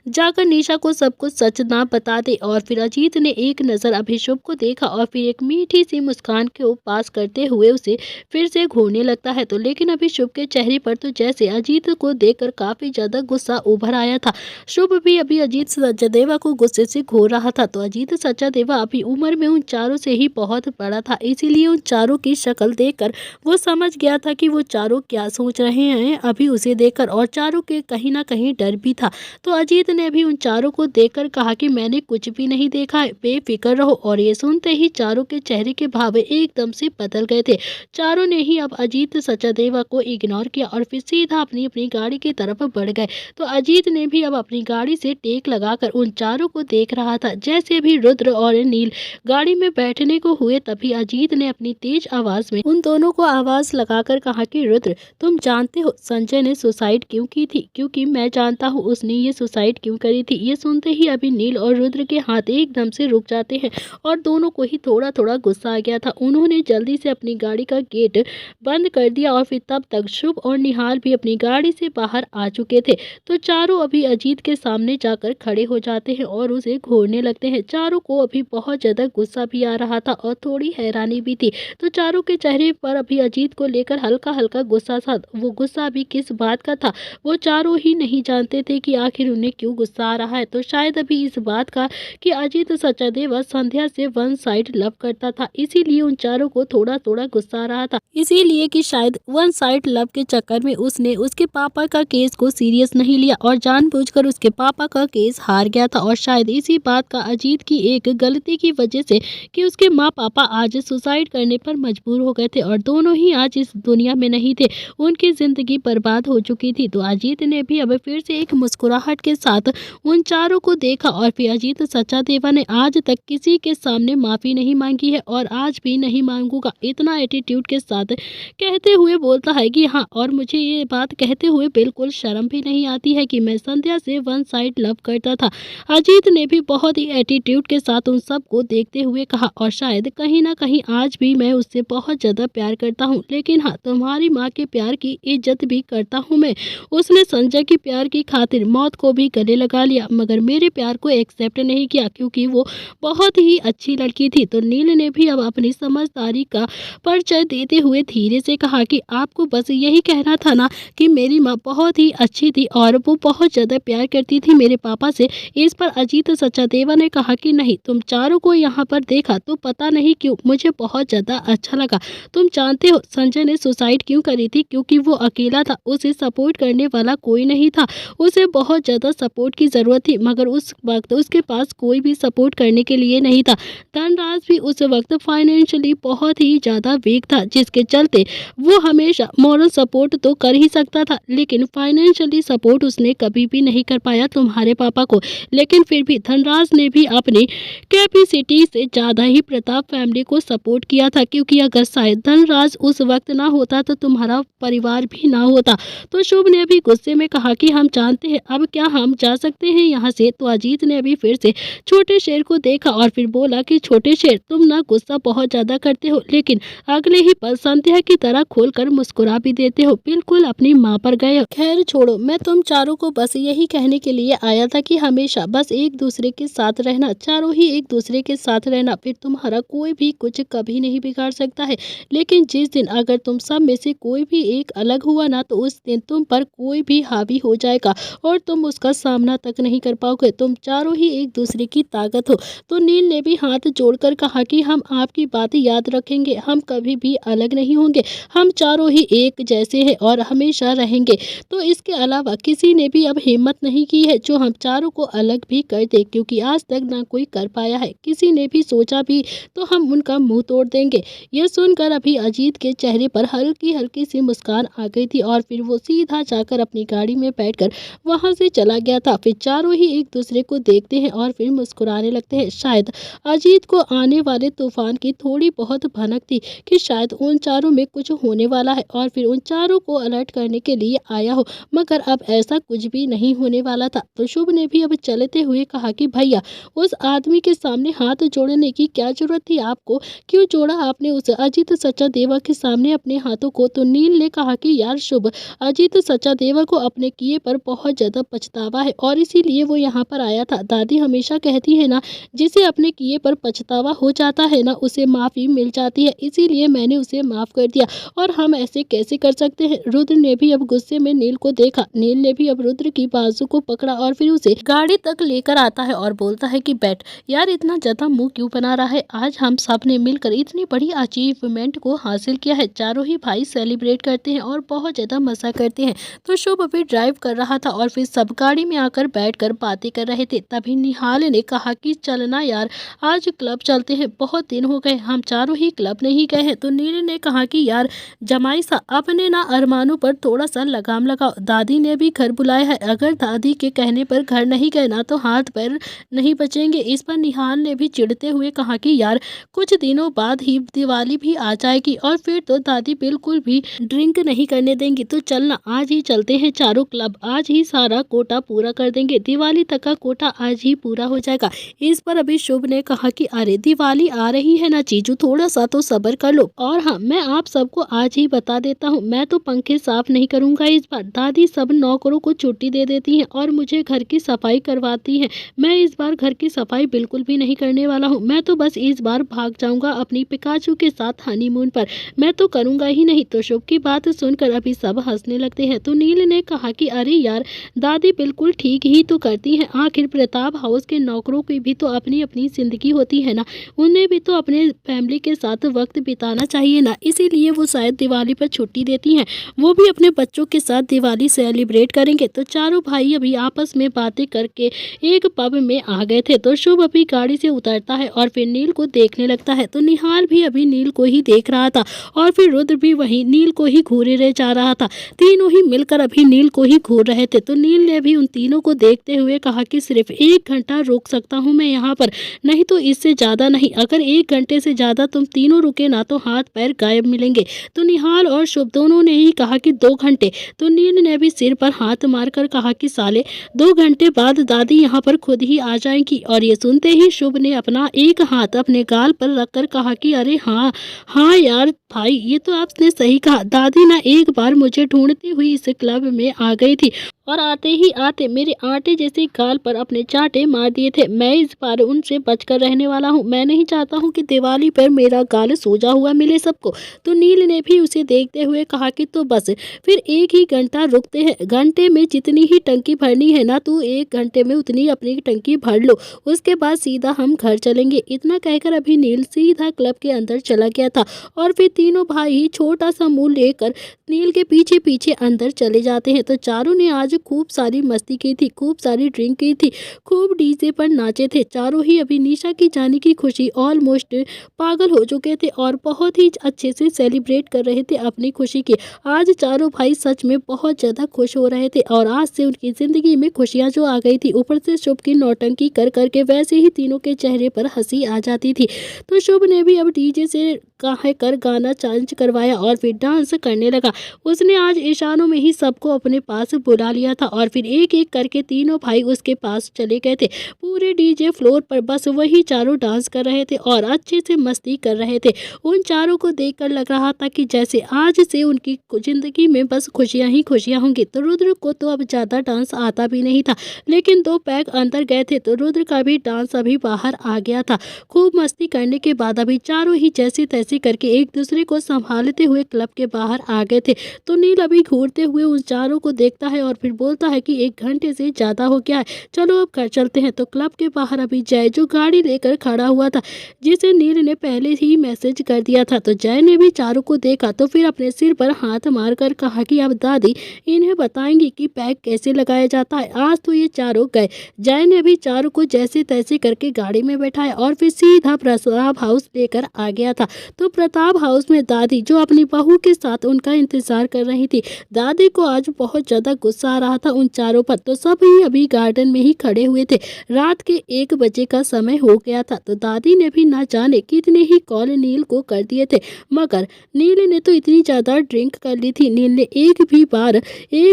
जाकर निशा को सब कुछ सच ना बता दे। और फिर अजीत ने एक नज़र अभिशुभ को देखा और फिर एक मीठी सी मुस्कान को पास करते हुए उसे फिर से घूरने लगता है। तो लेकिन अभिशुभ के चेहरे पर तो जैसे अजीत को देखकर काफी ज्यादा गुस्सा उभर आया था। शुभ भी अभी अजीत सचादेवा को गुस्से से घूर रहा था। तो अजीत सचादेवा अभी उम्र में उन चारों से ही बहुत बड़ा था, इसीलिए उन चारों की शक्ल देखकर वो समझ गया था कि वो चारों क्या सोच रहे हैं अभी उसे देखकर। और चारों के कहीं ना कहीं डर भी था। तो अजीत ने भी उन चारों को देखकर कहा कि मैंने कुछ भी नहीं देखा है, बेफिक्र रहो। और ये सुनते ही चारों के चेहरे के भाव एकदम से बदल गए थे। चारों ने ही अब अजीत सचादेवा को इग्नोर किया और फिर सीधा अपनी अपनी गाड़ी की तरफ बढ़ गए। तो अजीत ने भी अब अपनी गाड़ी से टेक लगाकर उन चारों को देख रहा था। जैसे भी रुद्र और नील गाड़ी में बैठने को हुए तभी अजीत ने अपनी तेज आवाज में उन दोनों को आवाज लगाकर कहा कि रुद्र, तुम जानते हो संजय ने सुसाइड क्यों की थी? क्योंकि मैं जानता हूँ उसने ये सुसाइड क्यों करी थी। ये सुनते ही अभी नील और रुद्र के हाथ एकदम से रुक जाते हैं और दोनों को ही थोड़ा थोड़ा गुस्सा आ गया था। उन्होंने जल्दी से अपनी गाड़ी का गेट बंद कर दिया और फिर तब तक शुभ और निहाल भी अपनी गाड़ी से बाहर आ चुके थे। तो चारों अभी अजीत के सामने जाकर खड़े हो जाते हैं और उसे घूरने लगते हैं। चारों को अभी बहुत ज्यादा गुस्सा भी आ रहा था और थोड़ी हैरानी भी थी। तो चारों के चेहरे पर अभी अजीत को लेकर हल्का हल्का गुस्सा था। वो गुस्सा अभी किस बात का था वो चारों ही नहीं जानते थे कि आखिर उन्हें क्यों गुस्सा आ रहा है। तो शायद अभी इस बात का कि अजीत सचादेवा संध्या से वन साइड लव करता था, इसीलिए उन चारों को थोड़ा थोड़ा गुस्सा आ रहा था। इसीलिए कि शायद वन साइड लव के चक्कर में उसने उसके पापा का केस को सीरियस नहीं लिया और जानबूझकर उसके पापा का केस हार गया था। और शायद इसी बात का अजीत की एक गलती की वजह से कि उसके माँ पापा आज सुसाइड करने पर मजबूर हो गए थे और दोनों ही आज इस दुनिया में नहीं थे, उनकी जिंदगी बर्बाद हो चुकी थी। तो अजीत ने भी अब फिर से एक मुस्कुराहट के साथ उन चारों को देखा और फिर अजीत सचादेवा ने आज तक किसी के सामने माफी नहीं मांगी है और आज भी नहीं मांगूंगा, इतना एटीट्यूड के साथ कहते हुए बोलता है कि हाँ, और मुझे ये बात कहते हुए बिल्कुल शर्म भी नहीं आती है कि मैं संध्या से वन साइड लव करता था। अजीत ने भी बहुत ही एटीट्यूड के साथ उन सबको देखते हुए कहा और शायद कहीं ना कहीं आज भी मैं उससे बहुत ज्यादा प्यार करता हूँ, लेकिन हाँ, तुम्हारी माँ के प्यार की इज्जत भी करता हूँ मैं। उसने संजय की प्यार की खातिर मौत को भी गले लगा लिया मगर मेरे प्यार को एक्सेप्ट नहीं किया क्योंकि वो बहुत ही अच्छी लड़की थी। तो नील ने भी अब अपनी समझदारी का परिचय देते हुए धीरे से कहा कि आपको बस यही कहना था ना कि मेरी माँ बहुत ही अच्छी थी और वो बहुत ज्यादा प्यार करती थी मेरे पापा से। इस पर अजीत सचादेवा ने कहा कि नहीं, तुम चारों को यहाँ पर देखा तो पता नहीं क्यों मुझे बहुत ज्यादा अच्छा लगा। तुम जानते हो संजय ने सुसाइड क्यों करी थी? क्योंकि वो अकेला था, उसे सपोर्ट करने वाला कोई नहीं था, उसे बहुत ज्यादा सपोर्ट की जरूरत थी मगर उस वक्त उसके पास कोई भी सपोर्ट करने के लिए नहीं था। धनराज भी उस वक्त फाइनेंशियली बहुत ही ज्यादा वीक था जिसके चलते वो हमेशा मॉरल सपोर्ट तो कर ही सकता था लेकिन फाइनेंशियली सपोर्ट उसने कभी भी नहीं कर पाया तुम्हारे पापा को। लेकिन फिर भी धनराज ने भी अपनी कैपेसिटी से ज्यादा ही प्रताप फैमिली को सपोर्ट किया था क्योंकि अगर शायद धनराज उस वक्त ना होता तो तुम्हारा परिवार भी ना होता। तो शुभ ने अभी गुस्से में कहा कि हम जानते हैं, अब क्या हम जा सकते हैं यहाँ से? तो अजीत ने अभी फिर से छोटे शेर को देखा और फिर बोला कि छोटे शेर, तुम ना गुस्सा बहुत ज्यादा करते हो लेकिन अगले ही पल संध्या की तरह खोलकर मुस्कुरा भी देते हो, बिल्कुल अपनी माँ पर गए। खैर छोड़ो, मैं तुम चारों को बस यही कहने के लिए आया था कि हमेशा बस एक दूसरे के साथ रहना, चारों ही एक दूसरे के साथ रहना, फिर तुम्हारा कोई भी कुछ कभी नहीं बिगाड़ सकता है। लेकिन जिस दिन अगर तुम सब में से कोई भी एक अलग हुआ ना, तो उस दिन तुम पर कोई भी हावी हो जाएगा और तुम उसका सामना तक नहीं कर पाओगे। तुम चारों ही एक दूसरे की ताकत हो। तो नील ने भी हाथ जोड़कर कहा कि हम आपकी बात याद रखेंगे, हम कभी भी अलग नहीं होंगे, हम चारों ही एक जैसे हैं और हमेशा रहेंगे। तो इसके अलावा किसी ने भी अब हिम्मत नहीं की है जो हम चारों को अलग भी कर दे, क्योंकि आज तक ना कोई कर पाया है। किसी ने भी सोचा भी तो हम उनका मुंह तोड़ देंगे। यह सुनकर अभी अजीत के चेहरे पर हल्की हल्की सी मुस्कान आ गई थी और फिर वो सीधा जाकर अपनी गाड़ी में बैठकर वहां से चला गया था। फिर चारों ही एक दूसरे को देखते हैं और फिर मुस्कुराने लगते हैं। शायद अजीत को आने वाले तूफान की थोड़ी बहुत भनक थी कि शायद उन चारों में कुछ होने वाला है और फिर उन चारों को अलर्ट करने के लिए आया हो, मगर अब ऐसा कुछ भी नहीं होने वाला था। तो शुभ ने भी अब चलते हुए कहा कि भैया, उस आदमी के सामने हाथ जोड़ने की क्या जरूरत थी आपको? क्यों जोड़ा आपने उस अजीत सचादेवा के सामने अपने हाथों को? तो नील ने कहा कि यार शुभ, अजीत सचादेवा को अपने किए पर बहुत ज्यादा पछतावा है और इसीलिए वो यहाँ पर आया था। दादी हमेशा कहती है ना, जिसे अपने किए पर पछतावा हो जाता है ना, उसे माफी मिल जाती है, इसीलिए मैंने उसे माफ कर दिया। और हम ऐसे कैसे कर सकते हैं? रुद्र ने भी अब गुस्से में नील को देखा। नील ने भी अब रुद्र की बाजू को पकड़ा और फिर उसे गाड़ी तक लेकर आता है और बोलता है कि बैठ। यार इतना ज्यादा मुंह क्यों बना रहा है? आज हम सब ने मिलकर इतनी बड़ी अचीवमेंट को हासिल किया है। चारों ही भाई सेलिब्रेट करते हैं और बहुत ज्यादा मजा करते हैं। तो शुभ अभी ड्राइव कर रहा था और फिर सब गाड़ी में आकर बैठकर बातें कर रहे थे। तभी निहाल ने कहा कि चलना यार, आज क्लब चलते हैं, बहुत दिन हो गए हम चारों ही क्लब नहीं गए हैं। तो नील ने कहा कि यार जमाई सा, अपने ना अरमानों पर थोड़ा सा लगाम लगाओ। दादी ने भी घर बुलाया है, अगर दादी के कहने पर घर नहीं गए ना तो हाथ पैर नहीं बचेंगे। इस पर निहाल ने भी चिढ़ते हुए कहा कि यार कुछ दिनों बाद ही दिवाली भी आ जाएगी और फिर तो दादी बिल्कुल भी ड्रिंक नहीं करने देंगी। तो चलना, आज ही चलते हैं चारों क्लब, आज ही सारा कोटा पूरा कर देंगे, दिवाली तक का कोटा आज ही पूरा हो जाएगा। इस पर अभी शुभ ने कहा कि अरे दिवाली आ रही है ना जीजू, थोड़ा सा तो सब्र कर लो। और हाँ, मैं आप सबको आज ही बता देता हूँ, मैं तो पंखे साफ नहीं करूंगा इस बार। दादी सब नौकरों को छुट्टी दे देती हैं और मुझे घर की सफाई करवाती हैं। मैं इस बार घर की सफाई बिल्कुल भी नहीं करने वाला हूँ। मैं तो बस इस बार भाग जाऊंगा अपनी पिकाचू के साथ हनीमून पर, मैं तो करूंगा ही नहीं। तो शुभ की बात सुनकर अभी सब हंसने लगते हैं। तो नील ने कहा कि अरे यार, दादी बिल्कुल ठीक ही तो करती हैं, आखिर प्रताप हाउस के नौकरों की भी तो अपनी अपनी जिंदगी होती है ना, उन्हें भी तो अपने फैमिली के साथ वक्त बिताना चाहिए ना, इसीलिए वो शायद दिवाली पर छुट्टी देती हैं, वो भी अपने बच्चों के साथ दिवाली सेलिब्रेट करेंगे। तो चारों भाई अभी आपस में बातें करके एक पब में आ गए थे। तो शुभ अभी गाड़ी से उतरता है और फिर नील को देखने लगता है। तो निहाल भी अभी नील को ही देख रहा था और फिर रुद्र भी वही नील को ही घूरे रह जा रहा था। तीनों ही मिलकर अभी नील को ही घूर रहे थे। तो नील ने भी उन तीनों को देखते हुए कहा कि सिर्फ 1 घंटा रोक सकता हूँ मैं यहाँ पर, नहीं तो इससे ज्यादा नहीं। अगर 1 घंटे से ज्यादा तुम तीनों रुके ना तो हाथ पैर गायब मिलेंगे। तो निहाल और शुभ दोनों ने ही कहा कि 2 घंटे। तो नील ने भी सिर पर हाथ मारकर कहा कि साले 2 घंटे बाद दादी यहाँ पर खुद ही आ जाएंगी। और ये सुनते ही शुभ ने अपना एक हाथ अपने गाल पर रखकर कहा कि अरे हाँ हाँ यार भाई, ये तो आपने सही कहा, दादी ना एक बार मुझे ढूंढती हुई इस क्लब में आ गई थी और आते ही आते मेरे आटे जैसे गाल पर अपने चांटे मार दिए थे। मैं इस बार उनसे बचकर रहने वाला हूँ। मैं नहीं चाहता हूँ कि दिवाली पर मेरा गाल सूजा हुआ मिले सबको। तो नील ने भी उसे देखते हुए कहा कि तो बस फिर 1 ही घंटा रुकते हैं, घंटे में जितनी ही टंकी भरनी है ना, तू 1 घंटे में उतनी अपनी टंकी भर लो, उसके बाद सीधा हम घर चलेंगे। इतना कहकर अभी नील सीधा क्लब के अंदर चला गया था और फिर तीनों भाई छोटा सा मुंह लेकर नील के पीछे पीछे अंदर चले जाते हैं। तो चारों ने आज खूब सारी मस्ती की थी, खूब सारी ड्रिंक की थी, खूब डीजे पर नाचे थे। चारों ही अभी निशा की जाने की खुशी ऑलमोस्ट पागल हो चुके थे और बहुत ही अच्छे से सेलिब्रेट कर रहे थे अपनी खुशी की। आज चारों भाई सच में बहुत ज्यादा खुश हो रहे थे और आज से उनकी जिंदगी में खुशियां जो आ गई थी, ऊपर से शुभ की नौटंकी कर करके वैसे ही तीनों के चेहरे पर हंसी आ जाती थी। तो शुभ ने भी अब डीजे से कह कर गाना चेंज करवाया और फिर डांस करने लगा। उसने आज इशारों में ही सबको अपने पास बुला लिया था और फिर एक एक करके तीनों भाई उसके पास चले गए थे। पूरे डीजे फ्लोर पर बस वही चारों डांस कर रहे थे और अच्छे से मस्ती कर रहे थे। उन चारों को देखकर लग रहा था कि जैसे आज से उनकी जिंदगी में बस खुशियां ही खुशियां होंगी। तो रुद्र को तो अब ज्यादा डांस आता भी नहीं था, लेकिन 2 पैग अंदर गए थे तो रुद्र का भी डांस अभी बाहर आ गया था। खूब मस्ती करने के बाद अभी चारों ही जैसे तैसे करके एक दूसरे को संभालते हुए क्लब के बाहर आ गए थे। तो नील अभी घूरते हुए उन चारों को देखता है और फिर बोलता है कि 1 घंटे से ज्यादा हो गया है, चलो अब घर चलते हैं। तो क्लब के बाहर अभी जय जो गाड़ी लेकर खड़ा हुआ था, जिसे नील ने पहले ही मैसेज कर दिया था। तो जय ने भी चारों को देखा तो फिर अपने सिर पर हाथ मारकर कहा कि अब दादी इन्हें बताएंगी कि पैक कैसे लगाया जाता है। आज तो ये चारों गए। जय ने भी चारों को जैसे तैसे करके गाड़ी में बैठाया और फिर सीधा प्रताप हाउस लेकर आ गया था। तो प्रताप हाउस में दादी जो अपनी बहू के साथ उनका इंतजार कर रही थी, दादी को आज बहुत ज्यादा गुस्सा आ रहा था उन चारों पर। तो सभी अभी गार्डन में ही खड़े हुए थे। रात के 1 बजे का समय हो गया था। तो दादी ने भी ना जाने कितने ही कॉल नील को कर दिए थे, मगर नील ने तो इतनी ज्यादा ड्रिंक कर ली थी, नील ने एक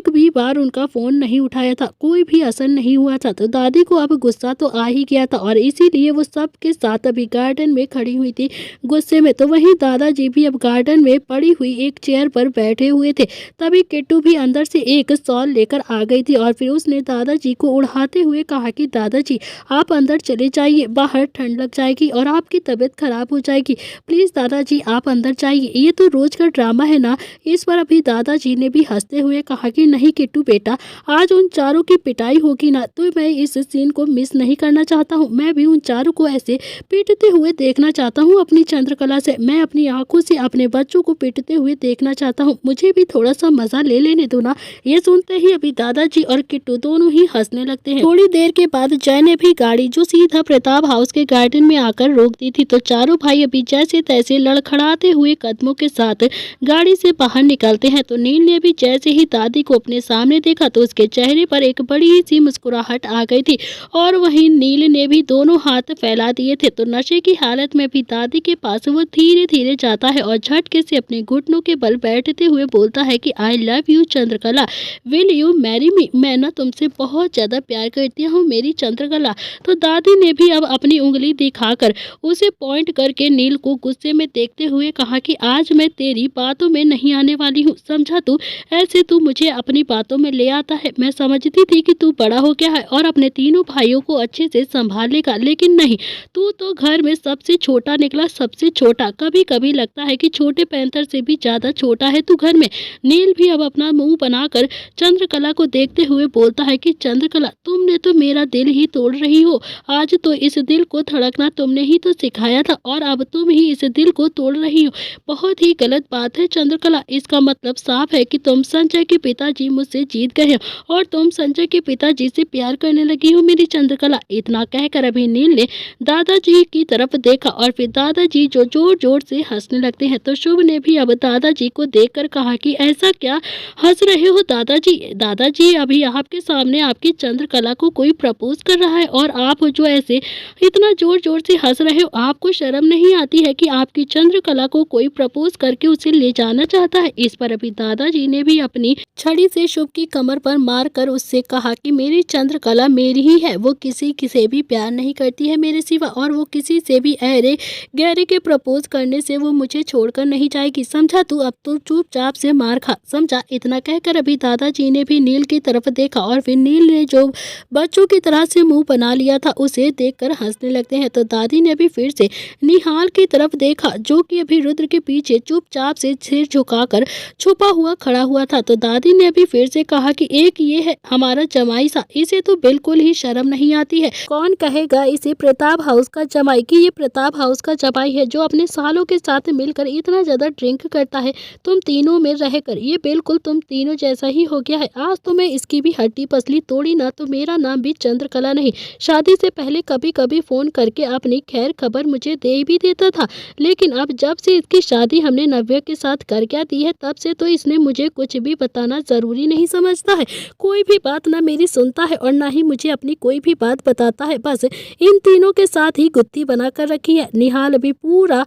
भी बार उनका फोन नहीं उठाया था, कोई भी असर नहीं हुआ था। तो दादी को अब गुस्सा तो आ ही गया था और इसीलिए वो सबके साथ अभी गार्डन में खड़ी हुई थी गुस्से में। तो वहीं दादाजी भी अब गार्डन में पड़ी हुई एक चेयर पर बैठे हुए थे। तभी किट्टू भी अंदर से एक शॉल लेकर आ गई थी और फिर उसने दादाजी को उड़ाते हुए कहा कि दादाजी आप अंदर चले जाइए, बाहर ठंड लग जाएगी और आपकी तबीयत खराब हो जाएगी, प्लीज दादाजी आप अंदर जाइए, ये तो रोज का ड्रामा है ना। इस पर अभी दादाजी ने भी हंसते हुए कहा कि नहीं किट्टू बेटा, आज उन चारों की पिटाई होगी ना, तो मैं इस सीन को मिस नहीं करना चाहता हूँ। मैं भी उन चारों को ऐसे पीटते हुए देखना चाहता हूँ अपनी चंद्रकला से। मैं अपनी आंखों से अपने बच्चों को पीटते हुए देखना चाहता हूँ, मुझे भी थोड़ा सा मजा ले लेने दो ना। ये सुनते ही अभी दादाजी और किट्टू दोनों ही हंसने लगते हैं। थोड़ी देर के बाद जय ने भी गाड़ी जो सीधा प्रताप हाउस के गार्डन में आकर रोक दी थी। तो चारों भाई अभी जैसे तैसे लड़खड़ाते हुए कदमों के साथ गाड़ी से बाहर निकलते हैं। तो नील ने भी जैसे ही दादी को अपने सामने देखा तो उसके चेहरे पर एक बड़ी सी मुस्कुराहट आ गई थी और वहीं नील ने भी दोनों हाथ फैला दिए थे। तो नशे की हालत में भी दादी के पास वो धीरे धीरे जाता है और झटके से अपने घुटनों के बल बैठते हुए बोलता है कि I love you Chandrakala, will you marry me, मैं ना तुमसे बहुत ज्यादा प्यार करती हूँ मेरी चंद्रकला। तो दादी ने भी अब अपनी उंगली दिखाकर उसे पॉइंट करके नील को गुस्से में देखते हुए कहा कि आज मैं तेरी बातों में नहीं आने वाली हूँ, समझा तू। ऐसे तू मुझे अपनी बातों में ले आता है। मैं समझती थी कि तू बड़ा हो गया है और अपने तीनों भाइयों को अच्छे से संभाल लेगा, लेकिन नहीं, तू तो घर में सबसे छोटा निकला, सबसे छोटा। कभी कभी लगता है कि छोटे पैंथर से भी ज्यादा छोटा है तू घर में। नील भी अब अपना मुंह बनाकर चंद्रकला को देखते हुए बोलता है कि चंद्रकला तुमने तो मेरा दिल ही तोड़ रही हो। आज तो इस दिल को धड़कना तुमने ही तो सिखाया था और अब तुम ही इस दिल को तोड़ रही हो। बहुत ही गलत बात है चंद्रकला। इसका मतलब साफ है कि तुम संजय के पिताजी मुझसे जीत गए हो और तुम संजय के पिताजी से प्यार करने लगी हो मेरी चंद्रकला। इतना कहकर अभी नील ने दादाजी की तरफ देखा और फिर दादाजी जो जोर जोर से हंसने लगते हैं। तो शुभ ने भी अब दादाजी को देखकर कहा कि ऐसा क्या हंस रहे हो दादाजी? दादाजी अभी आपके सामने आपकी चंद्रकला को कोई प्रपोज कर रहा है और आप जो ऐसे इतना जोर जोर से हंस रहे हो, आपको शर्म नहीं आती है कि आपकी चंद्रकला को कोई प्रपोज करके उसे ले जाना चाहता है? इस पर अभी दादाजी ने भी अपनी छड़ी से शुभ की कमर पर मारकर उससे कहा कि मेरी चंद्रकला मेरी ही है, वो किसी से भी प्यार नहीं करती है मेरे सिवा और वो किसी से भी अरे गहरे के प्रपोज करने से वो मुझे छोड़कर नहीं जाएगी, समझा तू। अब तो चुपचाप से मार खा, समझा। इतना कहकर अभी दादाजी ने भी नील की तरफ देखा और फिर नील ने जो बच्चों की तरह से मुंह बना लिया था उसे देखकर हंसने लगते हैं। तो दादी ने भी फिर से निहाल की तरफ देखा जो कि अभी रुद्र के पीछे चुपचाप से सिर झुकाकर छुपा हुआ खड़ा हुआ था। तो दादी ने भी फिर से कहा कि एक ये है हमारा जमाई सा, इसे तो बिल्कुल ही शर्म नहीं आती है। कौन कहेगा इसे प्रताप हाउस का जमाई कि ये प्रताप हाउस का जमाई है जो अपने सालों के साथ मिलकर इतना ज्यादा ड्रिंक करता है। तुम तीनों में रहकर ये बिल्कुल तुम तीनों जैसा ही हो गया है। आज तो मैं इसकी भी हड्डी पसली तोड़ी ना तो मेरा नाम भी चंद्रकला नहीं। शादी से पहले कभी कभी फोन करके अपनी खैर खबर मुझे दे भी देता था, लेकिन अब जब से इसकी शादी हमने नव्या के साथ कर क्या दी है तब से तो इसने मुझे कुछ भी बताना जरूरी नहीं समझता है। कोई भी बात ना मेरी सुनता है और ना ही मुझे अपनी कोई भी बात बताता है। बस इन तीनों के साथ ही गुत्थी बना कर रखी है। निहाल भी पूरा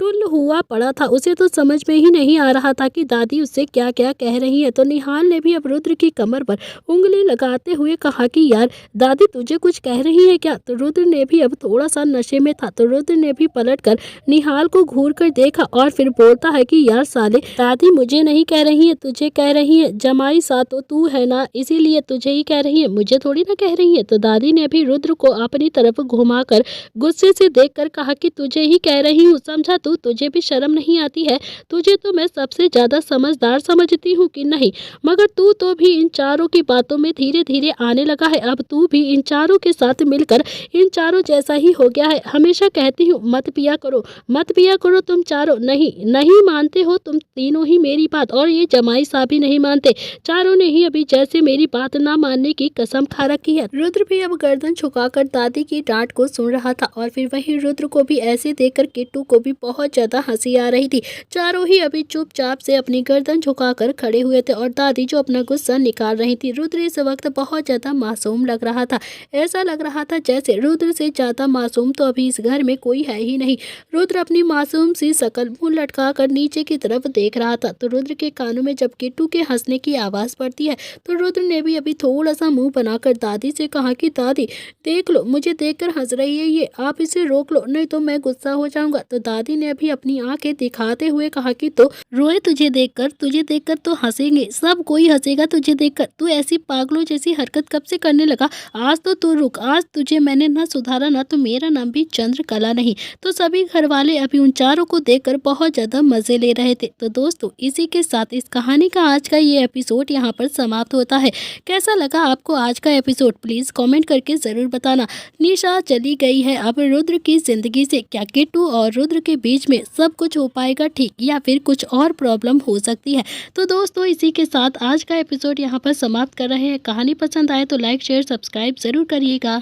टुल्ल हुआ पड़ा था। उसे तो समझ में ही नहीं आ रहा था कि दादी उससे क्या क्या कह रही है। तो निहाल ने भी अब रुद्र की कमर पर उंगली लगाते हुए कहा कि यार दादी तुझे कुछ कह रही है क्या। तो रुद्र ने भी अब थोड़ा सा नशे में था, तो रुद्र ने भी पलट कर निहाल को घूर कर देखा और फिर बोलता है कि यार साले दादी मुझे नहीं कह रही है, तुझे कह रही है। जमाई सा तो तू है ना, इसीलिए तुझे ही कह रही है, मुझे थोड़ी ना कह रही है। तो दादी ने भी रुद्र को अपनी तरफ घुमाकर गुस्से से देखकर कहा कि तुझे ही कह रही हूँ, समझा तू, तुझे भी शर्म नहीं आती है। तुझे तो मैं सबसे ज्यादा समझदार समझती हूँ कि नहीं, मगर तू तो भी इन चारों की बातों में धीरे धीरे आने लगा है। अब तू भी इन चारों के साथ मिलकर इन चारों जैसा ही हो गया है। हमेशा कहती हूँ मत पिया करो, मत पिया करो तुम चारों, नहीं नहीं मानते हो तुम तीनों ही मेरी बात, और ये जमाई साहब भी नहीं मानते। चारों ने ही अभी जैसे मेरी बात ना मानने की कसम खा रखी है। रुद्र भी अब गर्दन झुकाकर दादी की डांट को सुन रहा था और फिर वही रुद्र को भी ऐसे देखकर किट्टू को भी बहुत ज्यादा हंसी आ रही थी। चारों ही अभी चुपचाप से अपनी गर्दन झुकाकर खड़े हुए थे और दादी जो अपना गुस्सा निकाल रही थी। रुद्र इस वक्त बहुत ज्यादा मासूम लग रहा था। ऐसा लग रहा था जैसे रुद्र से ज्यादा मासूम तो अभी इस घर में कोई है ही नहीं। रुद्र अपनी मासूम सी शकल मुंह लटका कर नीचे की तरफ देख रहा था। तो रुद्र के कानों में जब किट्टू के हंसने की आवाज पड़ती है तो रुद्र ने भी अभी थोड़ा सा मुंह बनाकर दादी से कहा कि दादी देख लो, मुझे देखकर हंस रही है ये, आप इसे रोक लो नहीं तो मैं गुस्सा हो जाऊंगा। तो दादी ने अभी अपनी आंखें दिखाते हुए कहा कि तो रोए तुझे देखकर तो हंसेंगे, सब कोई हंसेगा तुझे देखकर। तू ऐसी पागलों जैसी हरकत कब से करने लगा? आज तो तू रुक, आज तुझे मैंने ना सुधारा ना तो मेरा नाम भी चंद्रकला नहीं। तो सभी घर वाले अभी उन चारों को देखकर बहुत ज्यादा मजे ले रहे थे। तो दोस्तों इसी के साथ इस कहानी का आज का ये एपिसोड यहाँ पर समाप्त होता है। कैसा लगा आपको आज का एपिसोड प्लीज कमेंट करके जरूर बताना। निशा चली गई है अब रुद्र की जिंदगी से, क्या किट्टू और रुद्र के बीच में सब कुछ हो पाएगा ठीक, या फिर कुछ और प्रॉब्लम हो सकती है। तो दोस्तों इसी के साथ आज का एपिसोड यहाँ पर समाप्त कर रहे हैं। कहानी पसंद आए तो लाइक शेयर सब्सक्राइब जरूर करिएगा।